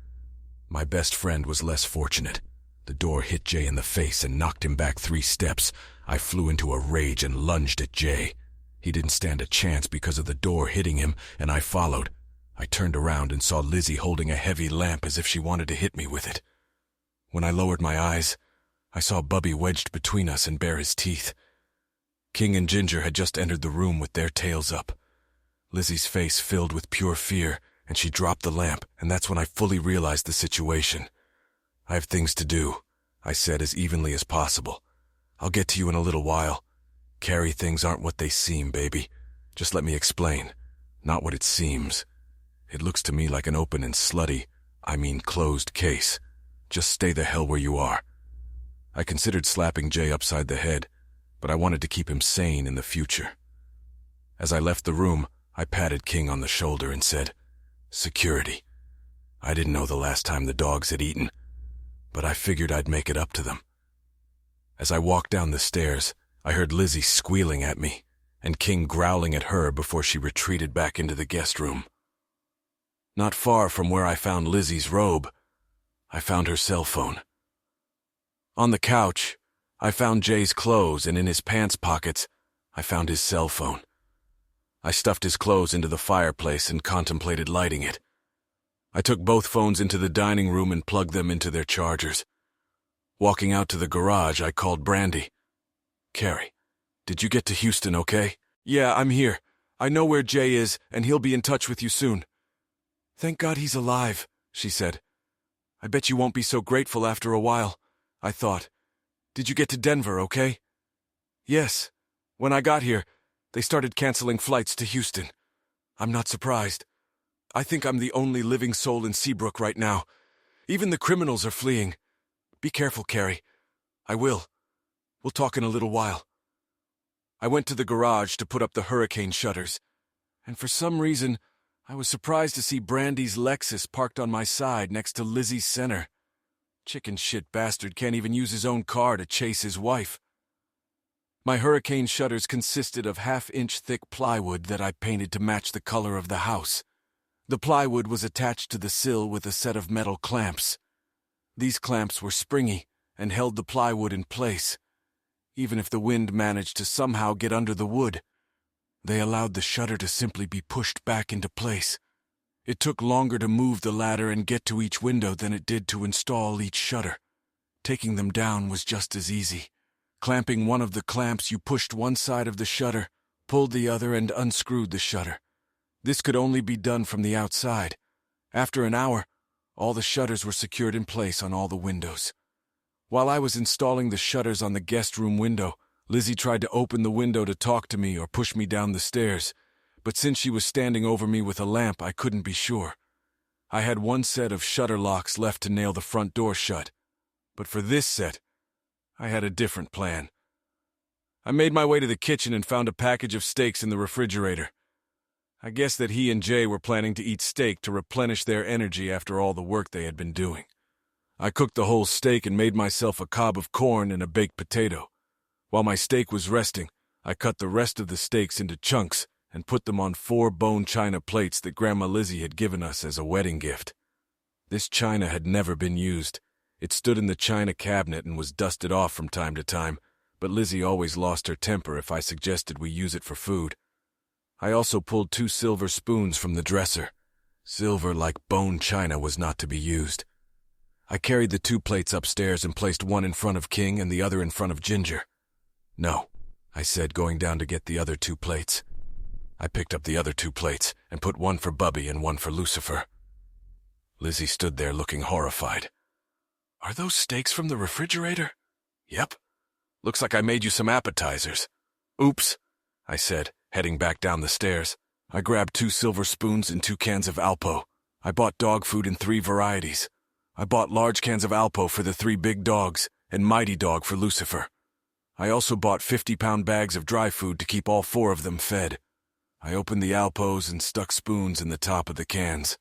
My best friend was less fortunate. The door hit Jay in the face and knocked him back 3 steps. I flew into a rage and lunged at Jay. He didn't stand a chance because of the door hitting him, and I followed. I turned around and saw Lizzie holding a heavy lamp as if she wanted to hit me with it. When I lowered my eyes, I saw Bubby wedged between us and bare his teeth. King and Ginger had just entered the room with their tails up. Lizzie's face filled with pure fear, and she dropped the lamp, and that's when I fully realized the situation. "I have things to do," I said as evenly as possible. "I'll get to you in a little while. Carrie, things aren't what they seem, baby. Just let me explain. Not what it seems. It looks to me like an open and closed case. Just stay the hell where you are." I considered slapping Jay upside the head, but I wanted to keep him sane in the future. As I left the room, I patted King on the shoulder and said, "Security. I didn't know the last time the dogs had eaten, but I figured I'd make it up to them." As I walked down the stairs, I heard Lizzie squealing at me, and King growling at her before she retreated back into the guest room. Not far from where I found Lizzie's robe, I found her cell phone. On the couch, I found Jay's clothes, and in his pants pockets, I found his cell phone. I stuffed his clothes into the fireplace and contemplated lighting it. I took both phones into the dining room and plugged them into their chargers. Walking out to the garage, I called Brandy. "Carrie, did you get to Houston okay?" "Yeah, I'm here. I know where Jay is, and he'll be in touch with you soon." "Thank God he's alive," she said. "I bet you won't be so grateful after a while," I thought. "Did you get to Denver okay?" "Yes. When I got here, they started canceling flights to Houston. I'm not surprised. I think I'm the only living soul in Seabrook right now. Even the criminals are fleeing. Be careful, Carrie. I will. We'll talk in a little while." I went to the garage to put up the hurricane shutters, and for some reason, I was surprised to see Brandy's Lexus parked on my side next to Lizzie's Center. Chicken shit bastard can't even use his own car to chase his wife. My hurricane shutters consisted of 1/2-inch thick plywood that I painted to match the color of the house. The plywood was attached to the sill with a set of metal clamps. These clamps were springy and held the plywood in place. Even if the wind managed to somehow get under the wood, they allowed the shutter to simply be pushed back into place. It took longer to move the ladder and get to each window than it did to install each shutter. Taking them down was just as easy. Clamping one of the clamps, you pushed one side of the shutter, pulled the other, and unscrewed the shutter. This could only be done from the outside. After an hour, all the shutters were secured in place on all the windows. While I was installing the shutters on the guest room window, Lizzie tried to open the window to talk to me or push me down the stairs, but since she was standing over me with a lamp, I couldn't be sure. I had one set of shutter locks left to nail the front door shut, but for this set, I had a different plan. I made my way to the kitchen and found a package of steaks in the refrigerator. I guess that he and Jay were planning to eat steak to replenish their energy after all the work they had been doing. I cooked the whole steak and made myself a cob of corn and a baked potato. While my steak was resting, I cut the rest of the steaks into chunks and put them on 4 bone china plates that Grandma Lizzie had given us as a wedding gift. This china had never been used. It stood in the china cabinet and was dusted off from time to time, but Lizzie always lost her temper if I suggested we use it for food. I also pulled 2 silver spoons from the dresser. Silver, like bone china, was not to be used. I carried the 2 plates upstairs and placed one in front of King and the other in front of Ginger. "No," I said, going down to get the other 2 plates. I picked up the other 2 plates and put one for Bubby and one for Lucifer. Lizzie stood there looking horrified. "Are those steaks from the refrigerator?" "Yep. Looks like I made you some appetizers." "Oops," I said, heading back down the stairs. I grabbed 2 silver spoons and 2 cans of Alpo. I bought dog food in 3 varieties. I bought large cans of Alpo for the 3 big dogs and Mighty Dog for Lucifer. I also bought 50-pound bags of dry food to keep all 4 of them fed. I opened the Alpos and stuck spoons in the top of the cans.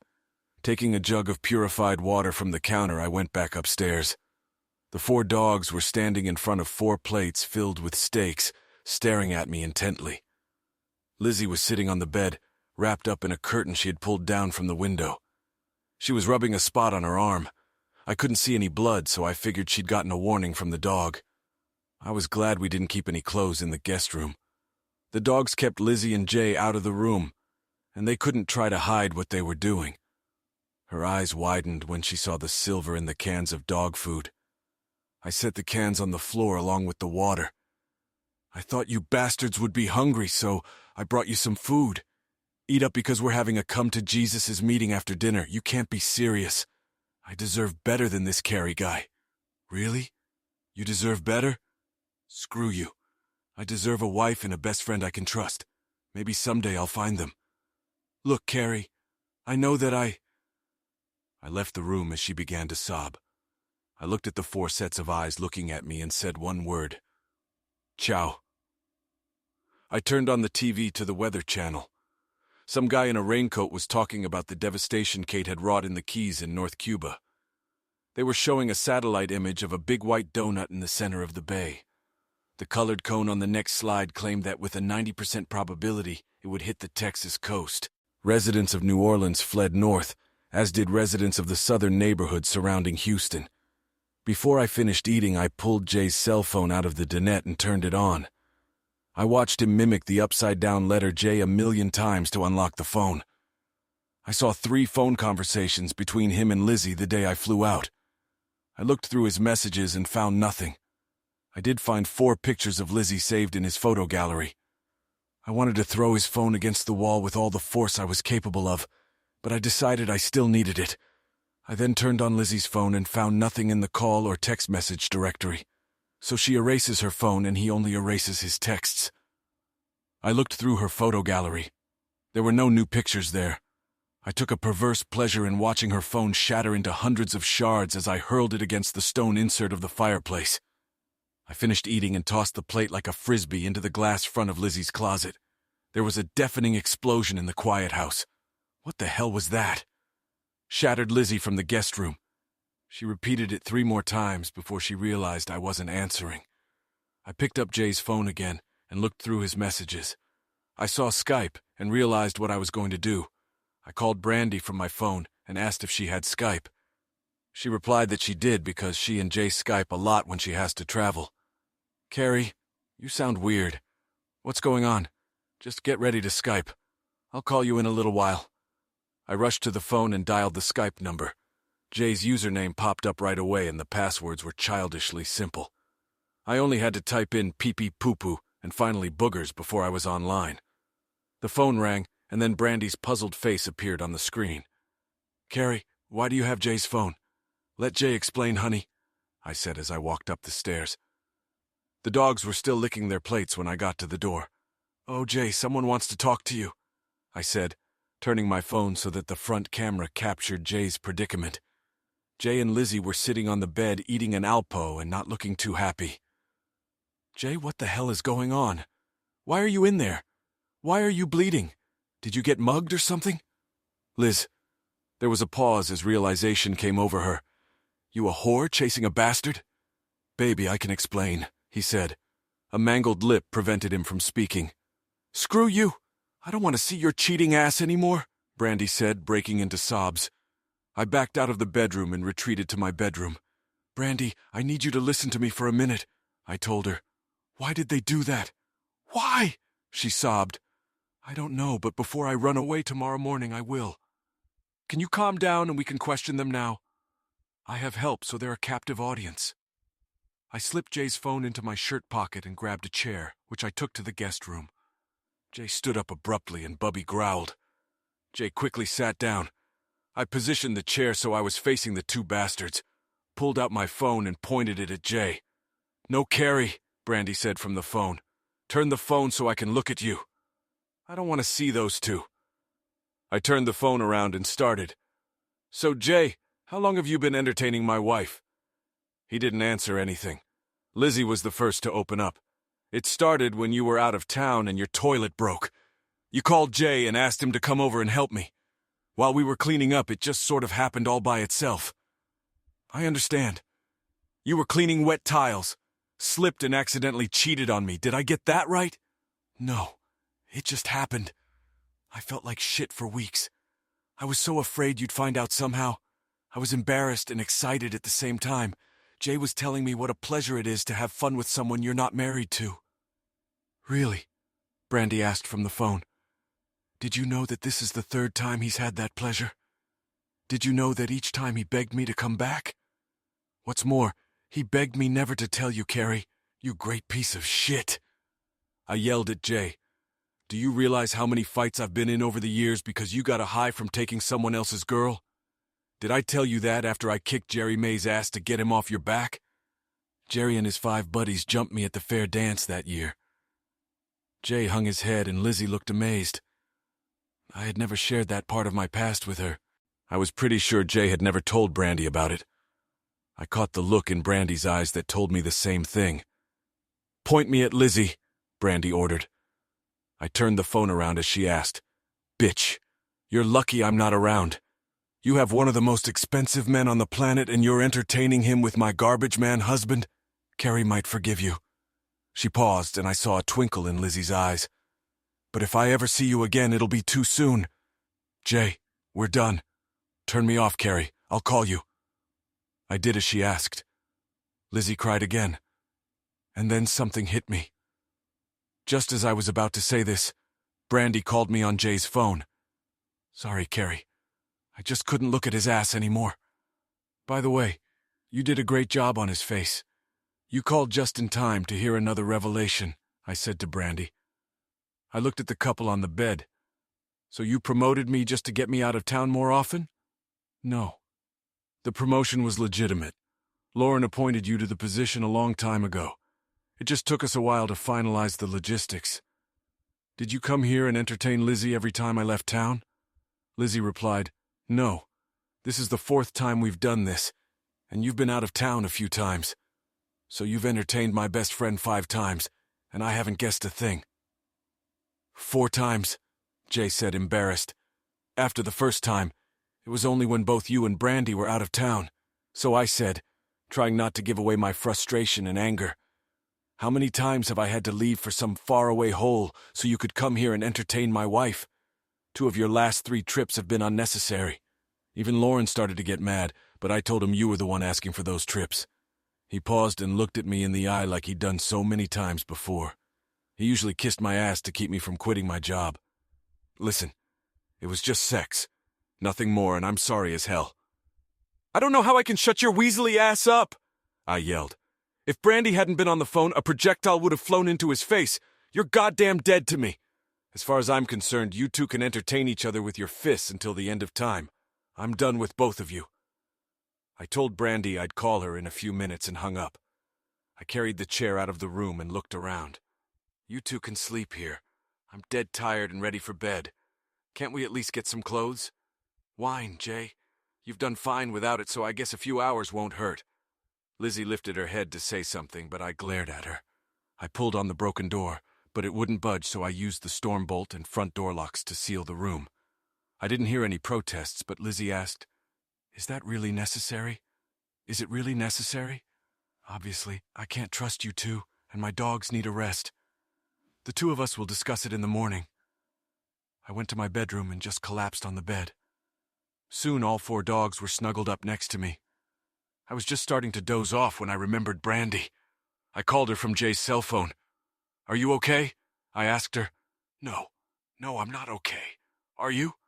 Taking a jug of purified water from the counter, I went back upstairs. The 4 dogs were standing in front of 4 plates filled with steaks, staring at me intently. Lizzie was sitting on the bed, wrapped up in a curtain she had pulled down from the window. She was rubbing a spot on her arm. I couldn't see any blood, so I figured she'd gotten a warning from the dog. I was glad we didn't keep any clothes in the guest room. The dogs kept Lizzie and Jay out of the room, and they couldn't try to hide what they were doing. Her eyes widened when she saw the silver in the cans of dog food. I set the cans on the floor along with the water. "I thought you bastards would be hungry, so I brought you some food. Eat up because we're having a come-to-Jesus' meeting after dinner. You can't be serious. I deserve better than this Carrie guy." "Really? You deserve better? Screw you. I deserve a wife and a best friend I can trust. Maybe someday I'll find them. Look, Carrie, I know that I left the room as she began to sob. I looked at the 4 sets of eyes looking at me and said one word. "Ciao." I turned on the TV to the Weather Channel. Some guy in a raincoat was talking about the devastation Kate had wrought in the Keys in North Cuba. They were showing a satellite image of a big white donut in the center of the bay. The colored cone on the next slide claimed that with a 90% probability it would hit the Texas coast. Residents of New Orleans fled north, as did residents of the southern neighborhood surrounding Houston. Before I finished eating, I pulled Jay's cell phone out of the dinette and turned it on. I watched him mimic the upside-down letter J 1,000,000 times to unlock the phone. I saw 3 phone conversations between him and Lizzie the day I flew out. I looked through his messages and found nothing. I did find 4 pictures of Lizzie saved in his photo gallery. I wanted to throw his phone against the wall with all the force I was capable of, but I decided I still needed it. I then turned on Lizzie's phone and found nothing in the call or text message directory. So she erases her phone and he only erases his texts. I looked through her photo gallery. There were no new pictures there. I took a perverse pleasure in watching her phone shatter into hundreds of shards as I hurled it against the stone insert of the fireplace. I finished eating and tossed the plate like a frisbee into the glass front of Lizzie's closet. There was a deafening explosion in the quiet house. What the hell was that? Shattered Lizzie from the guest room. She repeated it 3 more times before she realized I wasn't answering. I picked up Jay's phone again and looked through his messages. I saw Skype and realized what I was going to do. I called Brandy from my phone and asked if she had Skype. She replied that she did because she and Jay Skype a lot when she has to travel. "Carrie, you sound weird. What's going on? Just get ready to Skype. I'll call you in a little while." I rushed to the phone and dialed the Skype number. Jay's username popped up right away and the passwords were childishly simple. I only had to type in pee-pee poo-poo and finally boogers before I was online. The phone rang, and then Brandy's puzzled face appeared on the screen. "Carrie, why do you have Jay's phone?" "Let Jay explain, honey," I said as I walked up the stairs. The dogs were still licking their plates when I got to the door. "Oh, Jay, someone wants to talk to you," I said, turning my phone so that the front camera captured Jay's predicament. Jay and Lizzie were sitting on the bed eating an Alpo and not looking too happy. "Jay, what the hell is going on? Why are you in there? Why are you bleeding? Did you get mugged or something?" "Liz." There was a pause as realization came over her. "You a whore chasing a bastard?" "Baby, I can explain," he said. A mangled lip prevented him from speaking. "Screw you. I don't want to see your cheating ass anymore," Brandy said, breaking into sobs. I backed out of the bedroom and retreated to my bedroom. "Brandy, I need you to listen to me for a minute," I told her. "Why did they do that?" "Why?" she sobbed. "I don't know, but before I run away tomorrow morning, I will. Can you calm down and we can question them now?" I have help, so they're a captive audience. I slipped Jay's phone into my shirt pocket and grabbed a chair, which I took to the guest room. Jay stood up abruptly and Bubby growled. Jay quickly sat down. I positioned the chair so I was facing the two bastards, pulled out my phone and pointed it at Jay. "No, Carrie," Brandy said from the phone. "Turn the phone so I can look at you." "I don't want to see those two." I turned the phone around and started. "So, Jay, how long have you been entertaining my wife?" He didn't answer anything. Lizzie was the first to open up. "It started when you were out of town and your toilet broke. You called Jay and asked him to come over and help me. While we were cleaning up, it just sort of happened all by itself." "I understand. You were cleaning wet tiles, slipped and accidentally cheated on me. Did I get that right?" "No, it just happened. I felt like shit for weeks. I was so afraid you'd find out somehow. I was embarrassed and excited at the same time. Jay was telling me what a pleasure it is to have fun with someone you're not married to." "Really?" Brandy asked from the phone. "Did you know that this is the third time he's had that pleasure? Did you know that each time he begged me to come back? What's more, he begged me never to tell you, Carrie, you great piece of shit." I yelled at Jay. "Do you realize how many fights I've been in over the years because you got a high from taking someone else's girl? Did I tell you that after I kicked Jerry May's ass to get him off your back? Jerry and his 5 buddies jumped me at the fair dance that year." Jay hung his head and Lizzie looked amazed. I had never shared that part of my past with her. I was pretty sure Jay had never told Brandy about it. I caught the look in Brandy's eyes that told me the same thing. "Point me at Lizzie," Brandy ordered. I turned the phone around as she asked, "Bitch, you're lucky I'm not around. You have one of the most expensive men on the planet and you're entertaining him with my garbage man husband? Carrie might forgive you." She paused and I saw a twinkle in Lizzie's eyes. "But if I ever see you again, it'll be too soon. Jay, we're done. Turn me off, Carrie. I'll call you." I did as she asked. Lizzie cried again. And then something hit me. Just as I was about to say this, Brandy called me on Jay's phone. "Sorry, Carrie. I just couldn't look at his ass anymore. By the way, you did a great job on his face. You called just in time to hear another revelation," I said to Brandy. I looked at the couple on the bed. "So you promoted me just to get me out of town more often?" "No. The promotion was legitimate. Lauren appointed you to the position a long time ago. It just took us a while to finalize the logistics. Did you come here and entertain Lizzie every time I left town?" Lizzie replied, "No. This is the 4th time we've done this, and you've been out of town a few times. So you've entertained my best friend 5 times, and I haven't guessed a thing." "4 times," Jay said, embarrassed. "After the first time, it was only when both you and Brandy were out of town. So I said, trying not to give away my frustration and anger, 'How many times have I had to leave for some faraway hole so you could come here and entertain my wife? 2 of your last 3 trips have been unnecessary.' Even Lauren started to get mad, but I told him you were the one asking for those trips." He paused and looked at me in the eye like he'd done so many times before. He usually kissed my ass to keep me from quitting my job. "Listen, it was just sex. Nothing more, and I'm sorry as hell." "I don't know how I can shut your weaselly ass up," I yelled. "If Brandy hadn't been on the phone, a projectile would have flown into his face. You're goddamn dead to me. As far as I'm concerned, you two can entertain each other with your fists until the end of time. I'm done with both of you." I told Brandy I'd call her in a few minutes and hung up. I carried the chair out of the room and looked around. "You two can sleep here. I'm dead tired and ready for bed. Can't we at least get some clothes? Wine, Jay. You've done fine without it, so I guess a few hours won't hurt." Lizzie lifted her head to say something, but I glared at her. I pulled on the broken door, but it wouldn't budge, so I used the storm bolt and front door locks to seal the room. I didn't hear any protests, but Lizzie asked, "Is that really necessary? Is it really necessary? Obviously, I can't trust you two, and my dogs need a rest. The 2 of us will discuss it in the morning." I went to my bedroom and just collapsed on the bed. Soon all 4 dogs were snuggled up next to me. I was just starting to doze off when I remembered Brandy. I called her from Jay's cell phone. "Are you okay?" I asked her. No, I'm not okay. Are you?"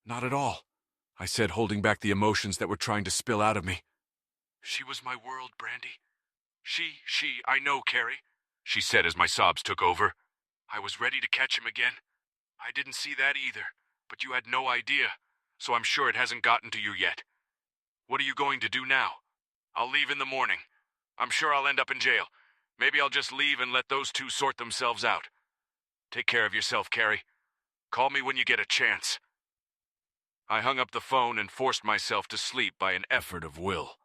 "Not at all," I said, holding back the emotions that were trying to spill out of me. She was my world, Brandy. I know, Carrie, she said as my sobs took over. I was ready to catch him again. I didn't see that either, but you had no idea, so I'm sure it hasn't gotten to you yet. What are you going to do now? I'll leave in the morning. I'm sure I'll end up in jail. Maybe I'll just leave and let those two sort themselves out. Take care of yourself, Carrie. Call me when you get a chance. I hung up the phone and forced myself to sleep by an effort of will.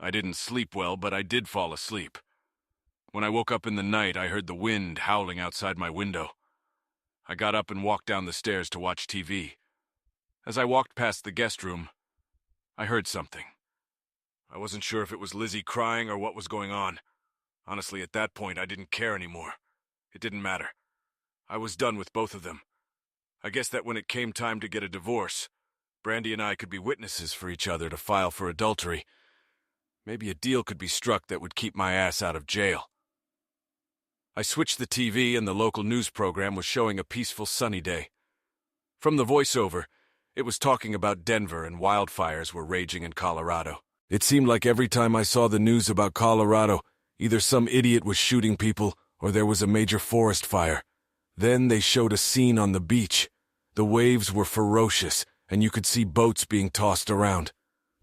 I didn't sleep well, but I did fall asleep. When I woke up in the night, I heard the wind howling outside my window. I got up and walked down the stairs to watch TV. As I walked past the guest room, I heard something. I wasn't sure if it was Lizzie crying or what was going on. Honestly, at that point, I didn't care anymore. It didn't matter. I was done with both of them. I guess that when it came time to get a divorce, Brandy and I could be witnesses for each other to file for adultery. Maybe a deal could be struck that would keep my ass out of jail. I switched the TV and the local news program was showing a peaceful sunny day. From the voiceover, it was talking about Denver and wildfires were raging in Colorado. It seemed like every time I saw the news about Colorado, either some idiot was shooting people or there was a major forest fire. Then they showed a scene on the beach. The waves were ferocious, and you could see boats being tossed around.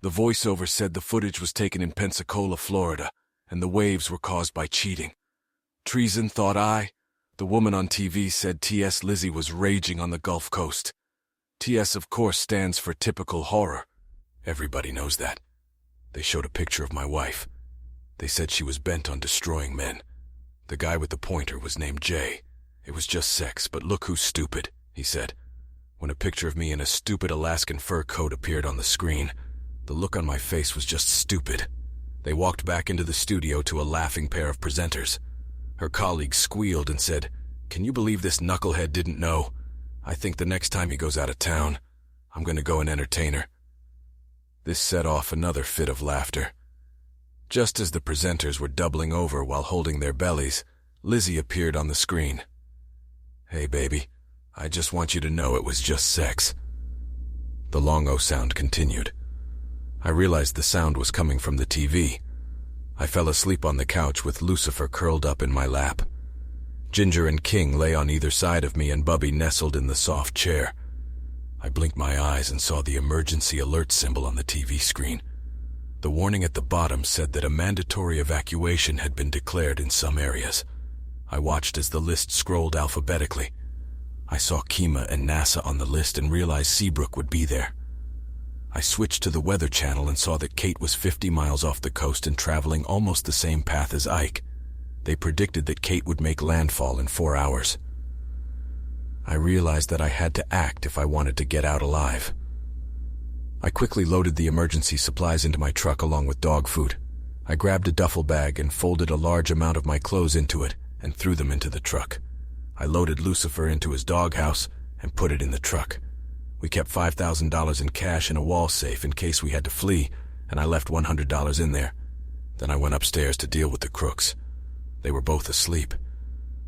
The voiceover said the footage was taken in Pensacola, Florida, and the waves were caused by cheating. Treason, thought I. The woman on TV said T.S. Lizzie was raging on the Gulf Coast. T.S., of course, stands for typical horror. Everybody knows that. They showed a picture of my wife. They said she was bent on destroying men. The guy with the pointer was named Jay. It was just sex, but look who's stupid, he said. When a picture of me in a stupid Alaskan fur coat appeared on the screen, the look on my face was just stupid. They walked back into the studio to a laughing pair of presenters. Her colleague squealed and said, "Can you believe this knucklehead didn't know? I think the next time he goes out of town, I'm going to go and entertain her." This set off another fit of laughter. Just as the presenters were doubling over while holding their bellies, Lizzie appeared on the screen. "Hey, baby, I just want you to know it was just sex." The long O sound continued. I realized the sound was coming from the TV. I fell asleep on the couch with Lucifer curled up in my lap. Ginger and King lay on either side of me and Bubby nestled in the soft chair. I blinked my eyes and saw the emergency alert symbol on the TV screen. The warning at the bottom said that a mandatory evacuation had been declared in some areas. I watched as the list scrolled alphabetically. I saw Kima and NASA on the list and realized Seabrook would be there. I switched to the Weather Channel and saw that Kate was 50 miles off the coast and traveling almost the same path as Ike. They predicted that Kate would make landfall in 4 hours. I realized that I had to act if I wanted to get out alive. I quickly loaded the emergency supplies into my truck along with dog food. I grabbed a duffel bag and folded a large amount of my clothes into it and threw them into the truck. I loaded Lucifer into his doghouse and put it in the truck. We kept $5,000 in cash in a wall safe in case we had to flee, and I left $100 in there. Then I went upstairs to deal with the crooks. They were both asleep.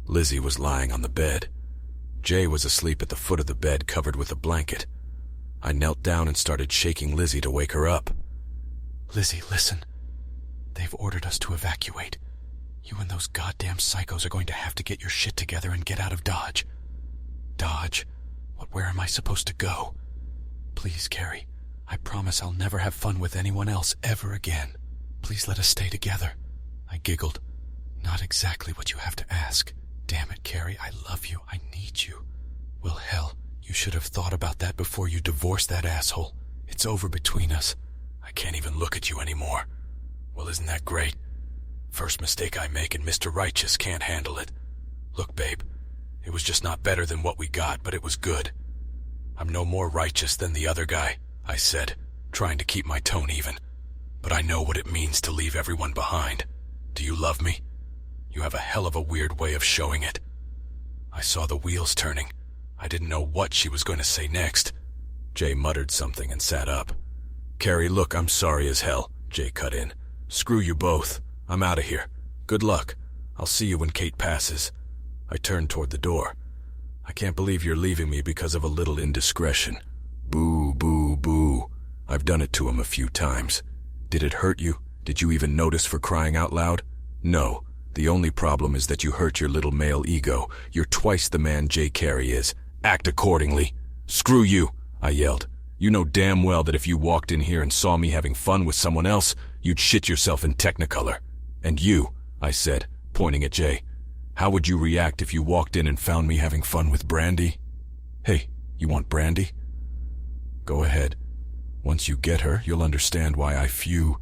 Lizzie was lying on the bed. Jay was asleep at the foot of the bed covered with a blanket. I knelt down and started shaking Lizzie to wake her up. "Lizzie, listen. They've ordered us to evacuate. You and those goddamn psychos are going to have to get your shit together and get out of Dodge." "Dodge? Where am I supposed to go?" "Please, Carrie, I promise I'll never have fun with anyone else ever again. Please let us stay together." I giggled. "Not exactly what you have to ask. Damn it, Carrie, I love you. I need you." "Well, hell, you should have thought about that before you divorced that asshole. It's over between us. I can't even look at you anymore." "Well, isn't that great? First mistake I make and Mr. Righteous can't handle it. Look, babe, it was just not better than what we got, but it was good. I'm no more righteous than the other guy," I said, trying to keep my tone even. "But I know what it means to leave everyone behind. Do you love me? You have a hell of a weird way of showing it." I saw the wheels turning. I didn't know what she was going to say next. Jay muttered something and sat up. "Carrie, look, I'm sorry as hell," Jay cut in. "Screw you both. I'm out of here. Good luck. I'll see you when Kate passes." I turned toward the door. "I can't believe you're leaving me because of a little indiscretion." "Boo, boo, boo. I've done it to him a few times. Did it hurt you? Did you even notice, for crying out loud? No. The only problem is that you hurt your little male ego. You're twice the man Jay Carey is. Act accordingly. Screw you, I yelled. You know damn well that if you walked in here and saw me having fun with someone else, you'd shit yourself in Technicolor. And you, I said, pointing at Jay, how would you react if you walked in and found me having fun with Brandy? Hey, you want Brandy? Go ahead. Once you get her, you'll understand why I few.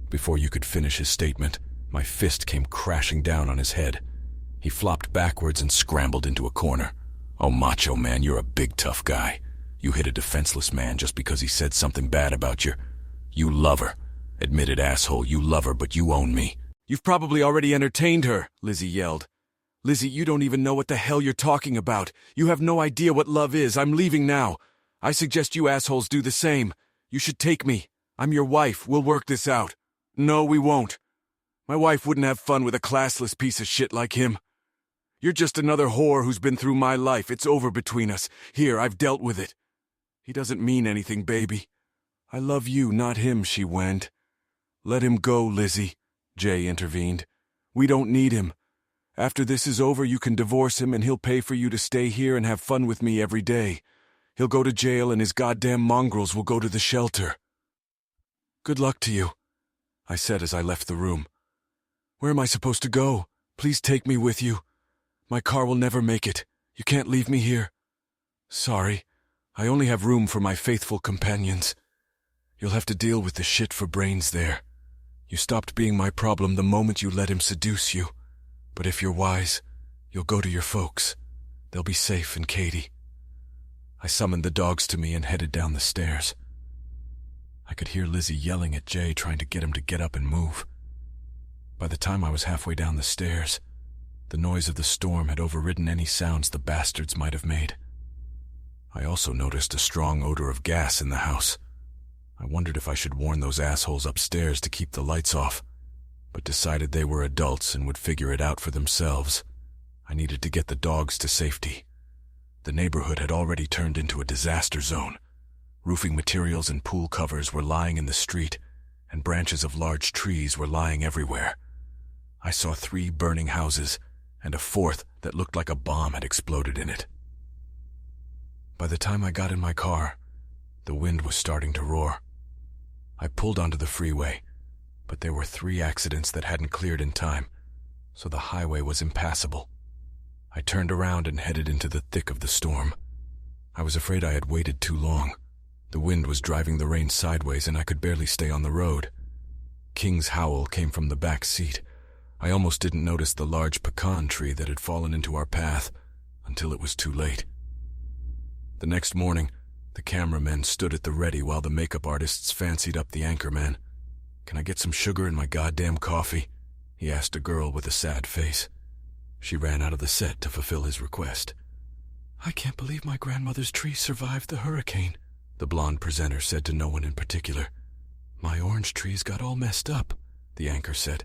Before you could finish his statement, my fist came crashing down on his head. He flopped backwards and scrambled into a corner. Oh, macho man, you're a big tough guy. You hit a defenseless man just because he said something bad about you. You love her. Admitted asshole, you love her, but you own me. You've probably already entertained her, Lizzie yelled. Lizzie, you don't even know what the hell you're talking about. You have no idea what love is. I'm leaving now. I suggest you assholes do the same. You should take me. I'm your wife. We'll work this out. No, we won't. My wife wouldn't have fun with a classless piece of shit like him. You're just another whore who's been through my life. It's over between us. Here, I've dealt with it. He doesn't mean anything, baby. I love you, not him, she whined. Let him go, Lizzie, Jay intervened. We don't need him. After this is over, you can divorce him and he'll pay for you to stay here and have fun with me every day. He'll go to jail and his goddamn mongrels will go to the shelter. Good luck to you, I said as I left the room. Where am I supposed to go? Please take me with you. My car will never make it. You can't leave me here. Sorry, I only have room for my faithful companions. You'll have to deal with the shit for brains there. You stopped being my problem the moment you let him seduce you. But if you're wise, you'll go to your folks. They'll be safe in Katie. I summoned the dogs to me and headed down the stairs. I could hear Lizzie yelling at Jay, trying to get him to get up and move. By the time I was halfway down the stairs, the noise of the storm had overridden any sounds the bastards might have made. I also noticed a strong odor of gas in the house. I wondered if I should warn those assholes upstairs to keep the lights off, but decided they were adults and would figure it out for themselves. I needed to get the dogs to safety. The neighborhood had already turned into a disaster zone. Roofing materials and pool covers were lying in the street, and branches of large trees were lying everywhere. I saw 3 burning houses, and a 4th that looked like a bomb had exploded in it. By the time I got in my car, the wind was starting to roar. I pulled onto the freeway, but there were 3 accidents that hadn't cleared in time, so the highway was impassable. I turned around and headed into the thick of the storm. I was afraid I had waited too long. The wind was driving the rain sideways and I could barely stay on the road. King's howl came from the back seat. I almost didn't notice the large pecan tree that had fallen into our path until it was too late. The next morning, the cameramen stood at the ready while the makeup artists fancied up the anchorman. Can I get some sugar in my goddamn coffee? He asked a girl with a sad face. She ran out of the set to fulfill his request. I can't believe my grandmother's tree survived the hurricane, the blonde presenter said to no one in particular. My orange trees got all messed up, the anchor said.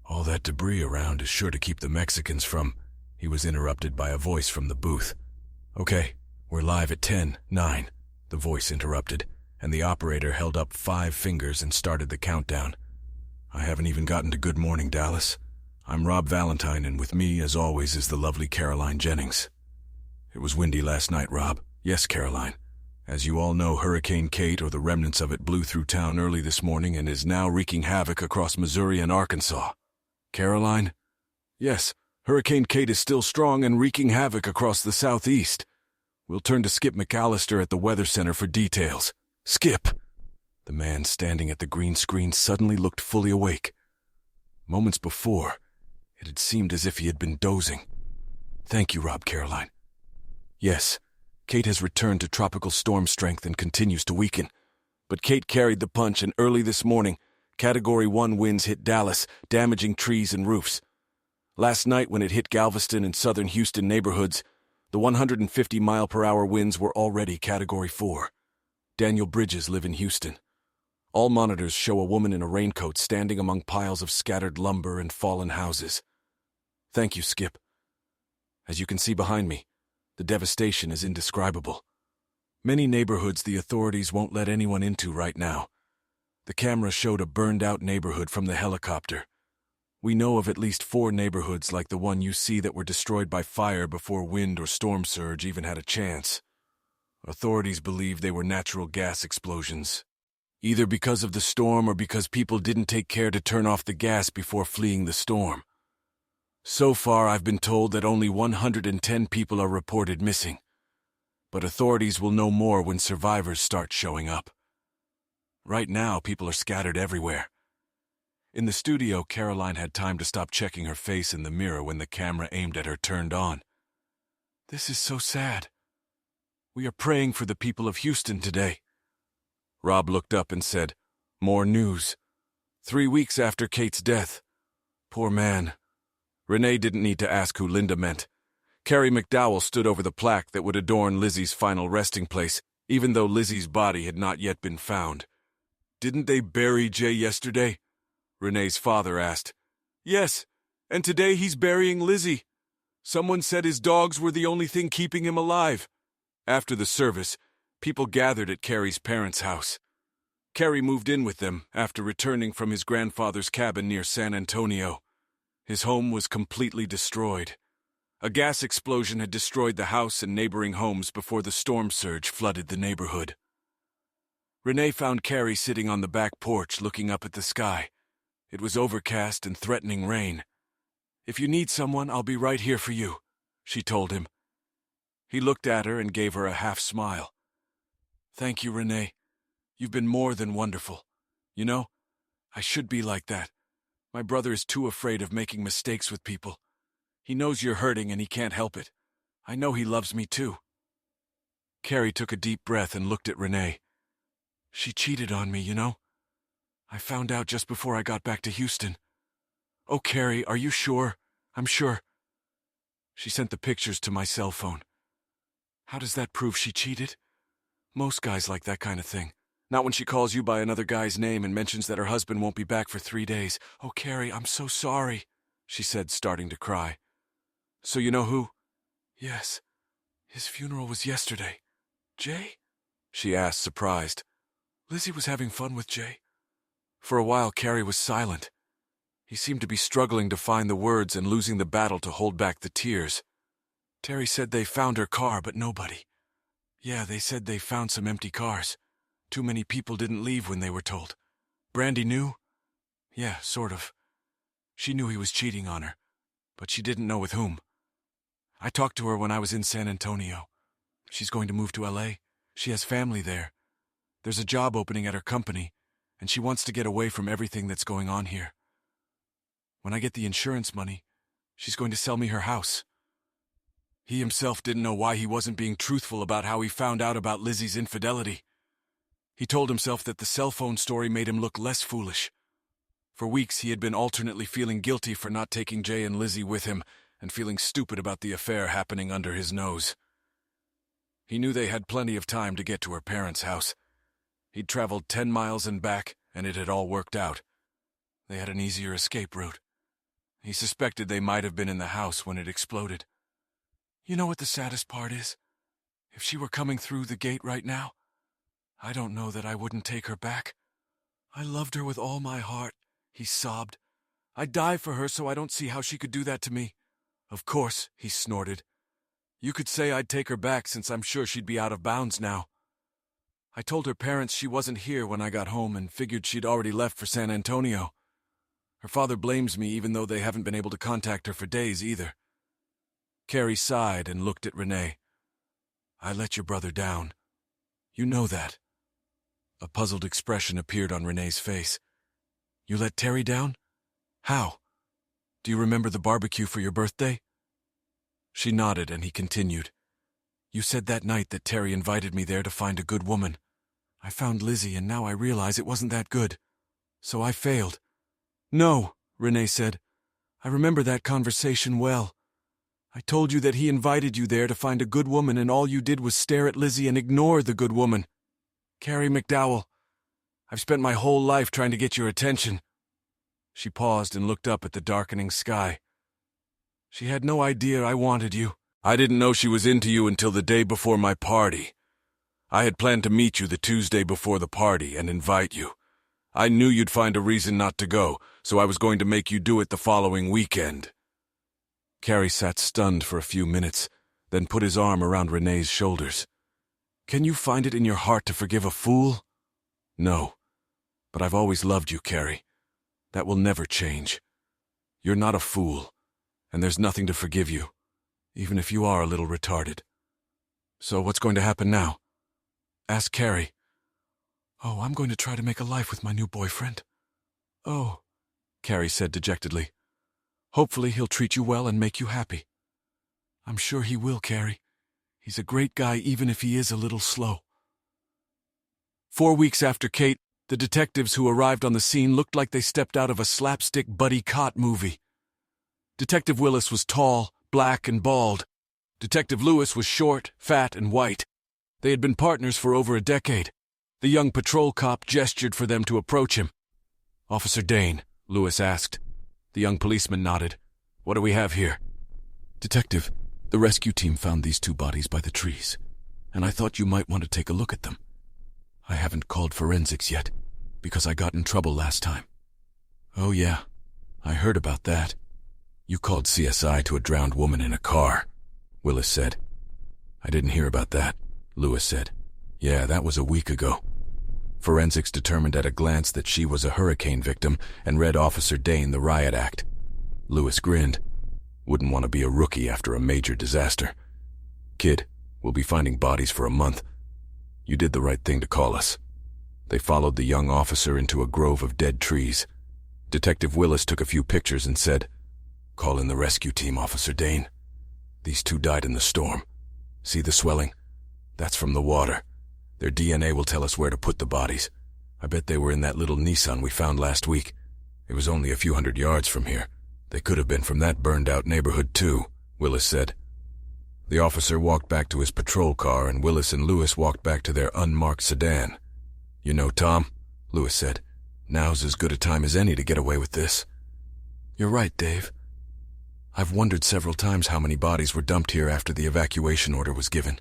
All that debris around is sure to keep the Mexicans from... He was interrupted by a voice from the booth. Okay, we're live at 10:09, the voice interrupted, and the operator held up 5 fingers and started the countdown. I haven't even gotten to Good Morning Dallas. I'm Rob Valentine, and with me, as always, is the lovely Caroline Jennings. It was windy last night, Rob. Yes, Caroline. As you all know, Hurricane Kate, or the remnants of it, blew through town early this morning and is now wreaking havoc across Missouri and Arkansas. Caroline? Yes, Hurricane Kate is still strong and wreaking havoc across the southeast. We'll turn to Skip McAllister at the Weather Center for details. Skip! The man standing at the green screen suddenly looked fully awake. Moments before, it had seemed as if he had been dozing. Thank you, Rob. Caroline. Yes, Kate has returned to tropical storm strength and continues to weaken. But Kate carried the punch, and early this morning, Category 1 winds hit Dallas, damaging trees and roofs. Last night, when it hit Galveston and southern Houston neighborhoods, the 150-mile-per-hour winds were already Category 4. Daniel Bridges lives in Houston. All monitors show a woman in a raincoat standing among piles of scattered lumber and fallen houses. Thank you, Skip. As you can see behind me, the devastation is indescribable. Many neighborhoods the authorities won't let anyone into right now. The camera showed a burned-out neighborhood from the helicopter. We know of at least 4 neighborhoods like the one you see that were destroyed by fire before wind or storm surge even had a chance. Authorities believe they were natural gas explosions, either because of the storm or because people didn't take care to turn off the gas before fleeing the storm. So far, I've been told that only 110 people are reported missing. But authorities will know more when survivors start showing up. Right now, people are scattered everywhere. In the studio, Caroline had time to stop checking her face in the mirror when the camera aimed at her turned on. "This is so sad. We are praying for the people of Houston today." Rob looked up and said, "More news. 3 weeks after Kate's death. Poor man." Renee didn't need to ask who Linda meant. Carrie McDowell stood over the plaque that would adorn Lizzie's final resting place, even though Lizzie's body had not yet been found. "Didn't they bury Jay yesterday?" Renee's father asked. "Yes, and today he's burying Lizzie. Someone said his dogs were the only thing keeping him alive." After the service, people gathered at Carrie's parents' house. Carrie moved in with them after returning from his grandfather's cabin near San Antonio. His home was completely destroyed. A gas explosion had destroyed the house and neighboring homes before the storm surge flooded the neighborhood. Renee found Carrie sitting on the back porch looking up at the sky. It was overcast and threatening rain. "If you need someone, I'll be right here for you," she told him. He looked at her and gave her a half smile. "Thank you, Renee. You've been more than wonderful. You know, I should be like that. My brother is too afraid of making mistakes with people. He knows you're hurting and he can't help it. I know he loves me too." Carrie took a deep breath and looked at Renee. "She cheated on me, you know? I found out just before I got back to Houston." "Oh, Carrie, are you sure?" "I'm sure. She sent the pictures to my cell phone." "How does that prove she cheated?" "Most guys like that kind of thing. Not when she calls you by another guy's name and mentions that her husband won't be back for 3 days. Oh, Carrie, I'm so sorry," she said, starting to cry. "So you know who?" "Yes. His funeral was yesterday." "Jay?" she asked, surprised. "Lizzie was having fun with Jay." For a while, Carrie was silent. He seemed to be struggling to find the words and losing the battle to hold back the tears. "Terry said they found her car, but nobody. Yeah, they said they found some empty cars. Too many people didn't leave when they were told. Brandy knew? Yeah, sort of. She knew he was cheating on her, but she didn't know with whom. I talked to her when I was in San Antonio. She's going to move to LA. She has family there. There's a job opening at her company, and she wants to get away from everything that's going on here. When I get the insurance money, she's going to sell me her house." He himself didn't know why he wasn't being truthful about how he found out about Lizzie's infidelity. He told himself that the cell phone story made him look less foolish. For weeks he had been alternately feeling guilty for not taking Jay and Lizzie with him and feeling stupid about the affair happening under his nose. He knew they had plenty of time to get to her parents' house. He'd traveled 10 miles and back, and it had all worked out. They had an easier escape route. He suspected they might have been in the house when it exploded. You know what the saddest part is? If she were coming through the gate right now, I don't know that I wouldn't take her back. I loved her with all my heart, he sobbed. I'd die for her, so I don't see how she could do that to me. Of course, he snorted. You could say I'd take her back since I'm sure she'd be out of bounds now. I told her parents she wasn't here when I got home and figured she'd already left for San Antonio. Her father blames me even though they haven't been able to contact her for days either. Carrie sighed and looked at Renee. I let your brother down. You know that. A puzzled expression appeared on Renee's face. You let Terry down? How? Do you remember the barbecue for your birthday? She nodded and he continued. You said that night that Terry invited me there to find a good woman. I found Lizzie and now I realize it wasn't that good. So I failed. No, Renee said. I remember that conversation well. I told you that he invited you there to find a good woman and all you did was stare at Lizzie and ignore the good woman. Carrie McDowell, I've spent my whole life trying to get your attention. She paused and looked up at the darkening sky. She had no idea I wanted you. I didn't know she was into you until the day before my party. I had planned to meet you the Tuesday before the party and invite you. I knew you'd find a reason not to go, so I was going to make you do it the following weekend." Carrie sat stunned for a few minutes, then put his arm around Renee's shoulders. "Can you find it in your heart to forgive a fool?" "No, but I've always loved you, Carrie. That will never change. You're not a fool, and there's nothing to forgive you, even if you are a little retarded. So what's going to happen now?" Ask Carrie. "Oh, I'm going to try to make a life with my new boyfriend." "Oh," Carrie said dejectedly. "Hopefully he'll treat you well and make you happy." "I'm sure he will, Carrie. He's a great guy even if he is a little slow." 4 weeks after Kate, the detectives who arrived on the scene looked like they stepped out of a slapstick buddy cop movie. Detective Willis was tall, black, and bald. Detective Lewis was short, fat, and white. They had been partners for over a decade. The young patrol cop gestured for them to approach him. "Officer Dane," Lewis asked. The young policeman nodded. "What do we have here?" "Detective, the rescue team found these 2 bodies by the trees, and I thought you might want to take a look at them. I haven't called forensics yet, because I got in trouble last time." "Oh yeah, I heard about that. You called CSI to a drowned woman in a car," Willis said. "I didn't hear about that," Lewis said. "Yeah, that was a week ago. Forensics determined at a glance that she was a hurricane victim and read Officer Dane the riot act." Lewis grinned. "Wouldn't want to be a rookie after a major disaster. Kid, we'll be finding bodies for a month. You did the right thing to call us." They followed the young officer into a grove of dead trees. Detective Willis took a few pictures and said, "Call in the rescue team, Officer Dane. These 2 died in the storm. See the swelling? That's from the water. Their DNA will tell us where to put the bodies. I bet they were in that little Nissan we found last week. It was only a few hundred yards from here. They could have been from that burned-out neighborhood too," Willis said. The officer walked back to his patrol car, and Willis and Lewis walked back to their unmarked sedan. "You know, Tom," Lewis said, "now's as good a time as any to get away with this." "You're right, Dave. I've wondered several times how many bodies were dumped here after the evacuation order was given.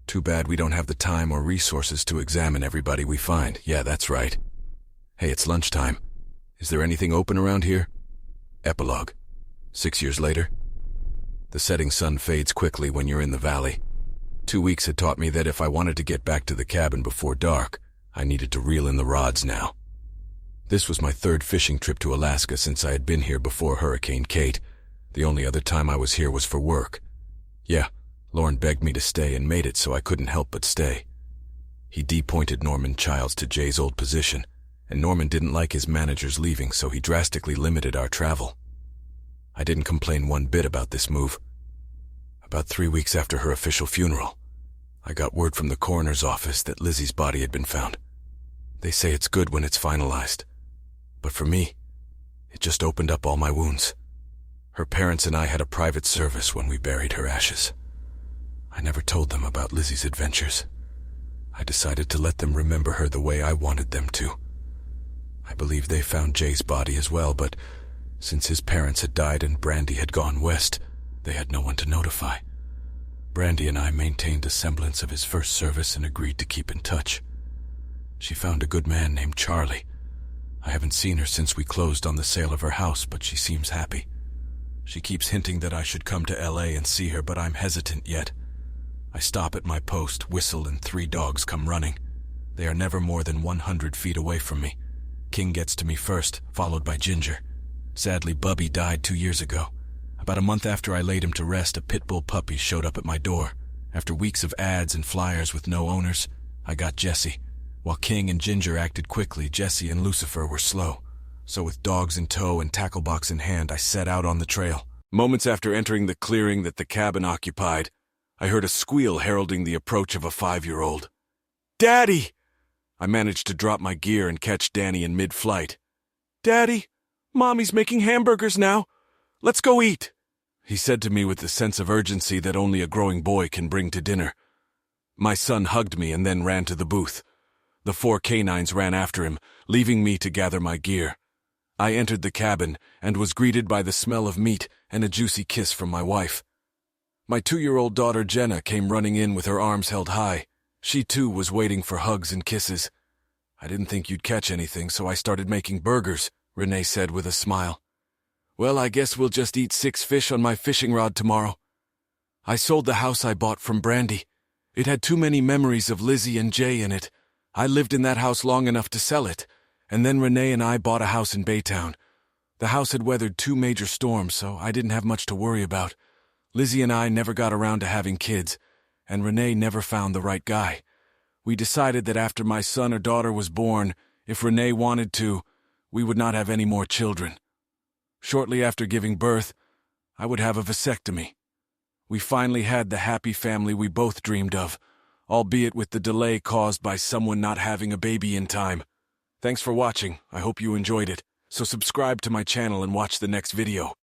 Too bad we don't have the time or resources to examine everybody we find. Yeah, that's right. Hey, it's lunchtime. Is there anything open around here?" Epilogue. 6 years later. The setting sun fades quickly when you're in the valley. 2 weeks had taught me that if I wanted to get back to the cabin before dark, I needed to reel in the rods now. This was my 3rd fishing trip to Alaska since I had been here before Hurricane Kate. The only other time I was here was for work. Yeah, Lauren begged me to stay and made it so I couldn't help but stay. He depointed Norman Childs to Jay's old position, and Norman didn't like his managers leaving, so he drastically limited our travel. I didn't complain one bit about this move. About 3 weeks after her official funeral, I got word from the coroner's office that Lizzie's body had been found. They say it's good when it's finalized, but for me, it just opened up all my wounds. Her parents and I had a private service when we buried her ashes. I never told them about Lizzie's adventures. I decided to let them remember her the way I wanted them to. I believe they found Jay's body as well, but since his parents had died and Brandy had gone west, they had no one to notify. Brandy and I maintained a semblance of his first service and agreed to keep in touch. She found a good man named Charlie. I haven't seen her since we closed on the sale of her house, but she seems happy. She keeps hinting that I should come to LA and see her, but I'm hesitant yet. I stop at my post, whistle, and 3 dogs come running. They are never more than 100 feet away from me. King gets to me first, followed by Ginger. Sadly, Bubby died 2 years ago. About a month after I laid him to rest, a pit bull puppy showed up at my door. After weeks of ads and flyers with no owners, I got Jessie. While King and Ginger acted quickly, Jessie and Lucifer were slow. So with dogs in tow and tackle box in hand, I set out on the trail. Moments after entering the clearing that the cabin occupied, I heard a squeal heralding the approach of a 5-year-old. "Daddy!" I managed to drop my gear and catch Danny in mid-flight. "Daddy, Mommy's making hamburgers now. Let's go eat," he said to me with the sense of urgency that only a growing boy can bring to dinner. My son hugged me and then ran to the booth. The 4 canines ran after him, leaving me to gather my gear. I entered the cabin and was greeted by the smell of meat and a juicy kiss from my wife. My 2-year-old daughter Jenna came running in with her arms held high. She too was waiting for hugs and kisses. I didn't think you'd catch anything, so I started making burgers, Renee said with a smile. Well, I guess we'll just eat 6 fish on my fishing rod tomorrow. I sold the house I bought from Brandy. It had too many memories of Lizzie and Jay in it. I lived in that house long enough to sell it, and then Renee and I bought a house in Baytown. The house had weathered 2 major storms, so I didn't have much to worry about. Lizzie and I never got around to having kids, and Renee never found the right guy. We decided that after my son or daughter was born, if Renee wanted to, we would not have any more children. Shortly after giving birth, I would have a vasectomy. We finally had the happy family we both dreamed of, albeit with the delay caused by someone not having a baby in time. Thanks for watching. I hope you enjoyed it. So subscribe to my channel and watch the next video.